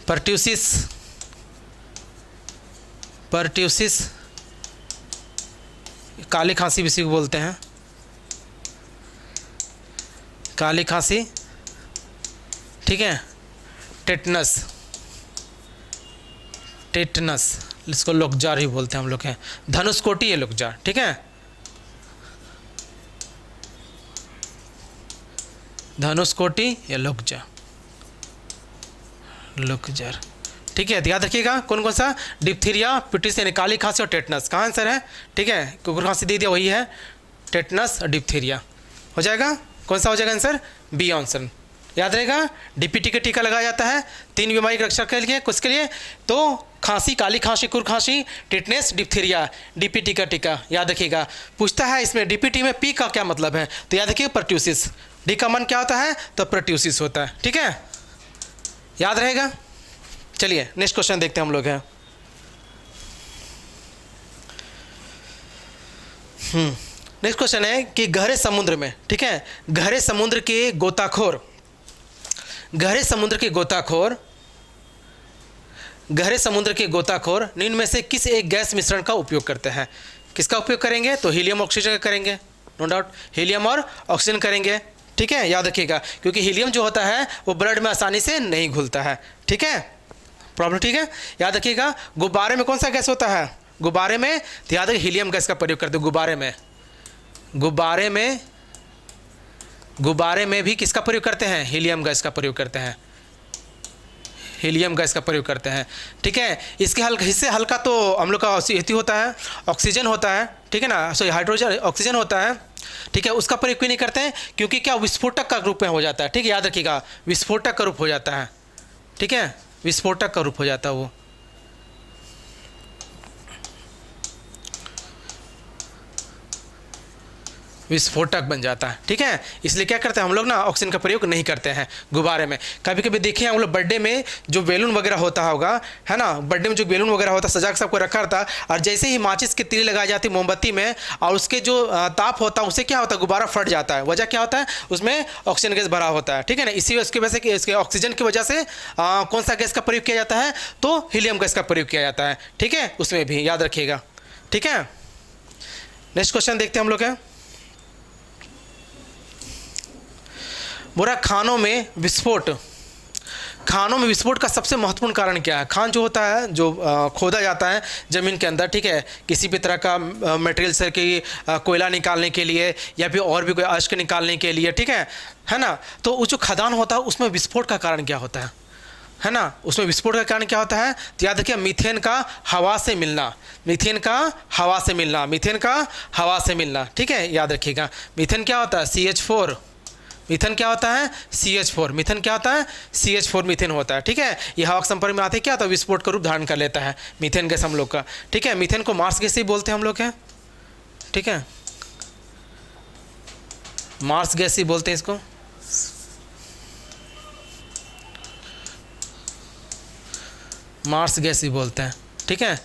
Speaker 1: pertussis, pertussis, काली खांसी भी इसी को बोलते हैं, काली खांसी, ठीक है। टेटनस, टेटनस, इसको लोकजार ही बोलते हैं हम लोग हैं। धनुषकोटी है लोकजार, ठीक है। धनुषकोटी या लोकजार, लोकजार, ठीक है। याद रखिएगा कौन कौन सा, डिप्थीरिया, पिटिस यानी काली खांसी और टेटनस। कहाँ आंसर है, ठीक है। कुकुर खांसी दे दिया, वही है टेटनस और डिप्थीरिया। हो जाएगा, कौन सा हो जाएगा आंसर, बी आंसर। याद रहेगा, डीपीटी का टीका लगाया जाता है 3 बीमारी की रक्षा के लिए, किसके लिए, तो खांसी, काली खांसी, कुकुर खांसी, टेटनस, डिप्थीरिया, डीपीटी का टीका। याद रखिएगा, पूछता है इसमें डीपीटी में पी का क्या मतलब है, तो याद रखिए पर्ट्यूसिस। डी का मन क्या होता है, तो पर्ट्यूसिस होता है, ठीक है। याद रहेगा। चलिए नेक्स्ट क्वेश्चन देखते हैं हम लोग हैं। नेक्स्ट क्वेश्चन है कि गहरे समुद्र में, ठीक है, गहरे समुद्र के गोताखोर, गहरे समुद्र के गोताखोर, गहरे समुद्र के गोताखोर निम्न में से किस एक गैस मिश्रण का उपयोग करते हैं। किसका उपयोग करेंगे, तो हीलियम ऑक्सीजन का करेंगे, नो डाउट हीलियम और ऑक्सीजन करेंगे, ठीक है। याद रखिएगा, क्योंकि हीलियम जो होता है वो ब्लड में आसानी से नहीं घुलता है, ठीक है, प्रॉब्लम, ठीक है। याद रखिएगा, गुब्बारे में कौन सा गैस होता है, गुब्बारे में, तो याद रखिए हीलियम गैस का प्रयोग करते हैं गुब्बारे में, गुब्बारे में, गुब्बारे में भी किसका प्रयोग करते हैं, हीलियम गैस का प्रयोग करते हैं, हीलियम गैस का प्रयोग करते हैं, ठीक है। इसके हिस्से हल्का तो हम लोग का होता है, ऑक्सीजन होता है, ठीक है ना, सॉरी हाइड्रोजन, ऑक्सीजन होता है, ठीक है। उसका प्रयोग क्यों नहीं करते हैं, क्योंकि क्या विस्फोटक का रूप में हो जाता है, ठीक है। याद रखिएगा, विस्फोटक का रूप हो जाता है, ठीक है, विस्फोटक का रूप हो जाता है वो। विस्फोटक बन जाता है, ठीक है। इसलिए क्या करते हैं हम लोग ना, ऑक्सीजन का प्रयोग नहीं करते हैं गुब्बारे में। कभी कभी देखिए हम लोग बर्थडे में जो बैलून वगैरह होता होगा, है ना, बर्थडे में जो बैलून वगैरह होता है सजा के सबको रखा रहता, और जैसे ही माचिस की तीली लगाई जाती मोमबत्ती में, और उसके जो ताप होता है उससे क्या होता है, गुब्बारा फट जाता है। वजह क्या होता है, उसमें ऑक्सीजन गैस भरा होता है, ठीक है ना। इसी उसकी वजह से, इसके ऑक्सीजन की वजह से कौन सा गैस का प्रयोग किया जाता है, तो हीलियम गैस का प्रयोग किया जाता है, ठीक है, उसमें भी याद रखिएगा, ठीक है। नेक्स्ट क्वेश्चन देखते हैं हम लोग हैं। बोला खानों में विस्फोट, खानों में विस्फोट का सबसे महत्वपूर्ण कारण क्या है। खान जो होता है, जो खोदा जाता है ज़मीन के अंदर, ठीक है, किसी भी तरह का मटेरियल से कि कोयला निकालने के लिए या फिर और भी कोई अश्क निकालने के लिए, ठीक है ना। तो वो जो खदान होता है उसमें विस्फोट का कारण क्या होता है ना, उसमें विस्फोट का कारण क्या होता है, तो याद रखिए मीथेन का हवा से मिलना, मीथेन का हवा से मिलना, मीथेन का हवा से मिलना, ठीक है। याद रखिएगा, मीथेन क्या होता है, CH4, मीथेन क्या होता है, CH4, मीथेन क्या होता है, CH4 मीथेन होता है, ठीक है। ये हवा के संपर्क में आते क्या, तो विस्फोट का रूप धारण कर लेता है मीथेन गैस हम लोग का, ठीक है। मीथेन को मार्स गैस ही बोलते हैं हम लोग हैं, ठीक है, मार्स गैस ही बोलते हैं इसको, मार्स गैस ही बोलते हैं, ठीक है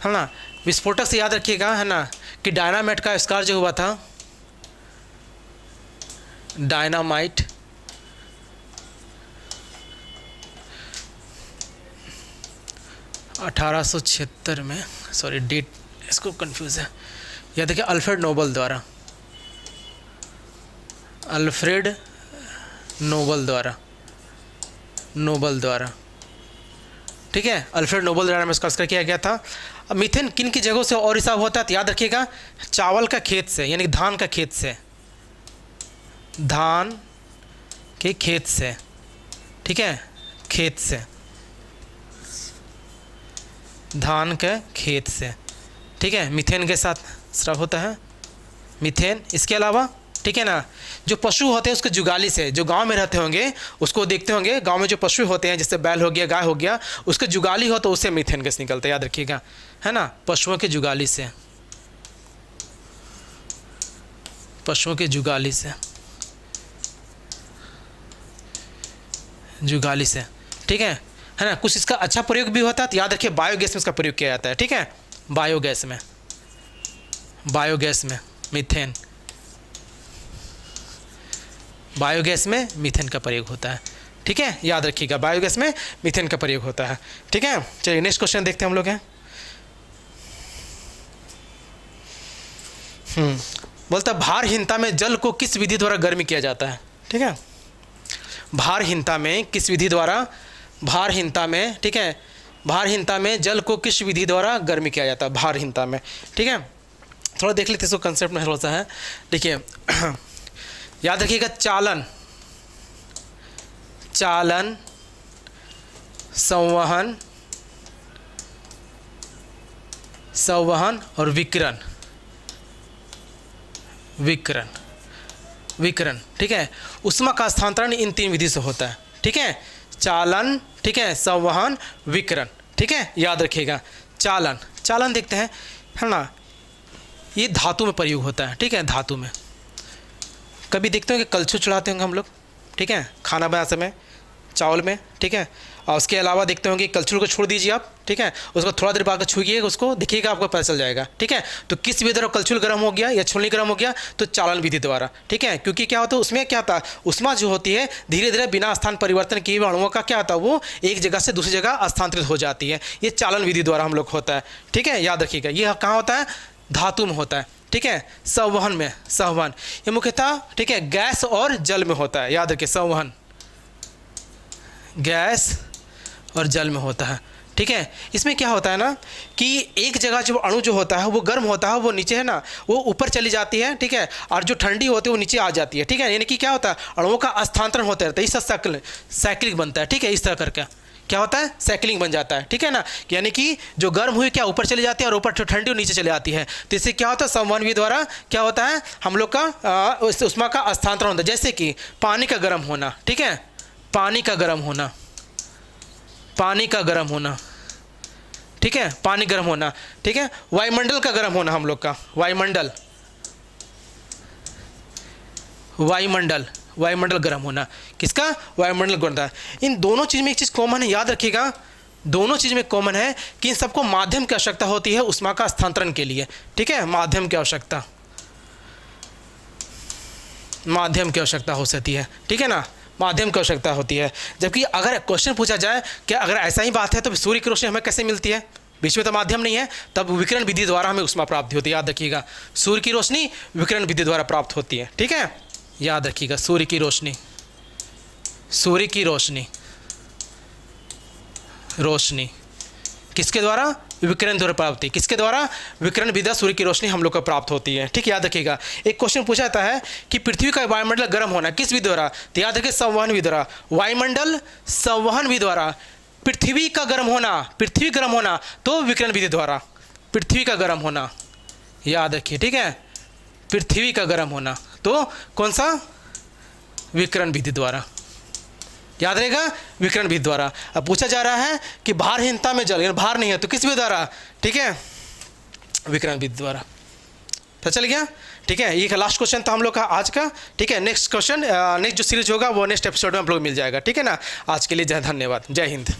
Speaker 1: ना। विस्फोटक से याद रखिएगा, है ना, कि डायनामाइट का आविष्कार जो हुआ था, डायनामाइट, (1876) में, सॉरी डेट इसको कंफ्यूज है, यह देखिए अल्फ्रेड नोबल द्वारा, अल्फ्रेड नोबल द्वारा, नोबल द्वारा, ठीक है, अल्फ्रेड नोबल द्वारा में इसका आविष्कार किया गया था। अब मीथेन किन की जगहों से और रिसाव होता है, तो याद रखिएगा चावल का खेत से, यानी धान का खेत से, धान के खेत से, ठीक है, खेत से, धान के खेत से, ठीक है, मीथेन के साथ स्राव होता है मीथेन। इसके अलावा, ठीक है ना, जो पशु होते हैं उसके जुगाली से, जो गांव में रहते होंगे उसको देखते होंगे, गांव में जो पशु होते हैं जैसे बैल हो गया, गाय हो गया, उसके जुगाली हो तो उससे मीथेन गैस निकलता है, याद रखिएगा, है ना, पशुओं के जुगाली से, पशुओं के जुगाली से, जुगाली से, ठीक है ना। कुछ इसका अच्छा प्रयोग भी होता है, तो याद रखिए बायोगैस में इसका प्रयोग किया जाता है, ठीक है, बायोगैस में, बायोगैस में मीथेन, बायोगैस में मीथेन का प्रयोग होता है। ठीक है, याद रखिएगा, बायोगैस में मीथेन का प्रयोग होता है। ठीक है, चलिए नेक्स्ट क्वेश्चन देखते हैं हम लोग हैं। बोलता भारहीनता में जल को किस विधि द्वारा गर्म किया जाता है। ठीक है, भारहीनता में किस विधि द्वारा, भारहीनता में, ठीक है, भारहीनता में जल को किस विधि द्वारा गर्म किया जाता है भारहीनता में। ठीक है, थोड़ा देख लेते हैं इसको, कंसेप्ट में थोड़ा सा है। देखिए याद रखिएगा, चालन, चालन, संवहन, संवहन और विकिरण, विकिरण, विकिरण। ठीक है, ऊष्मा का स्थानांतरण इन 3 विधि से होता है। ठीक है, चालन, ठीक है, संवहन, विकिरण। ठीक है, याद रखिएगा। चालन, चालन देखते हैं, है ना, ये धातु में प्रयोग होता है। ठीक है, धातु में कभी देखते हो कि कलछुल चढ़ाते होंगे हम लोग, ठीक है, खाना बनाते समय चावल में। ठीक है, और उसके अलावा देखते होंगे कलछुल को छोड़ दीजिए आप। ठीक है, उसको थोड़ा देर बाद छूइएगा, उसको देखिएगा, आपको पता चल जाएगा। ठीक है, तो किस विधि द्वारा कलछुल गर्म हो गया या छुलनी गर्म हो गया, तो चालन विधि द्वारा। ठीक है, क्योंकि क्या होता है उसमें, क्या होता है, ऊष्मा जो होती है धीरे धीरे बिना स्थान परिवर्तन किए हुए अणुओं का क्या होता है, वो एक जगह से दूसरी जगह स्थानांतरित हो जाती है। ये चालन विधि द्वारा हम लोग होता है। ठीक है, याद रखिएगा, ये कहाँ होता है, धातु में होता है। ठीक है, संवहन में, संवहन ये मुख्यतः, ठीक है, गैस और जल में होता है। याद रखिए, संवहन गैस और जल में होता है। ठीक है, इसमें क्या होता है ना कि एक जगह जो अणु जो होता है वो गर्म होता है, वो नीचे है ना, वो ऊपर चली जाती है। ठीक है, और जो ठंडी होती है वो नीचे आ जाती है। ठीक है, यानी कि क्या होता है, अणुओं का स्थानांतरण होता रहता है, इससे साइक्लिक बनता है। ठीक है, इस तरह करके क्या होता है, साइक्लिंग बन जाता है। ठीक है ना, यानी कि जो गर्म हुई क्या ऊपर चली जाती है और ऊपर ठंडी नीचे चले आती है। तो इससे क्या होता है, संवहन विधि द्वारा क्या होता है, हम लोग का ऊष्मा का स्थानांतरण होता है। जैसे कि पानी का गर्म होना, ठीक है, पानी का गर्म होना, पानी का गर्म होना, ठीक है, पानी गर्म होना। ठीक है, वायुमंडल का गर्म होना, हम लोग का वायुमंडल, वायुमंडल, वायुमंडल गर्म होना, किसका, वायुमंडल गर्म होता है। इन दोनों चीज़ में एक चीज़ कॉमन है, याद रखिएगा, दोनों चीज़ में कॉमन है कि इन सबको माध्यम की आवश्यकता होती है ऊष्मा का स्थानांतरण के लिए। ठीक है, माध्यम की आवश्यकता, माध्यम की आवश्यकता हो सकती है। ठीक है ना, माध्यम की आवश्यकता होती है। जबकि अगर क्वेश्चन पूछा जाए कि अगर ऐसा ही बात है तो सूर्य की रोशनी हमें कैसे मिलती है, बीच में तो माध्यम नहीं है, तब विकिरण विधि द्वारा हमें ऊष्मा प्राप्ति होती है। याद रखिएगा, सूर्य की रोशनी विकिरण विधि द्वारा प्राप्त होती है। ठीक है, याद रखिएगा, सूर्य की रोशनी, सूर्य की रोशनी, रोशनी किसके द्वारा, विकिरण द्वारा प्राप्त होती है। किसके द्वारा, विकिरण विधि सूर्य की रोशनी हम लोग को प्राप्त होती है। ठीक, याद रखिएगा। एक क्वेश्चन पूछा जाता है कि पृथ्वी का वायुमंडल गर्म होना किस विधि द्वारा, तो याद रखिए, संवहन विधि द्वारा। वायुमंडल संवहन विधि द्वारा। पृथ्वी का गर्म होना, पृथ्वी गर्म होना तो विकिरण विधि द्वारा, पृथ्वी का गर्म होना, याद रखिए। ठीक है, पृथ्वी का गर्म होना तो कौन सा, विकिरण विधि द्वारा, याद रहेगा, विकिरण विधि द्वारा। अब पूछा जा रहा है कि भारहीनता में जल, भार नहीं है तो किस विधि द्वारा, ठीक है, विकिरण विधि द्वारा। तो चल गया। ठीक है, ये लास्ट क्वेश्चन था हम लोग का आज का। ठीक है, नेक्स्ट क्वेश्चन, नेक्स्ट जो सीरीज होगा वो नेक्स्ट एपिसोड में हम लोग मिल जाएगा। ठीक है ना, आज के लिए धन्यवाद, जय हिंद।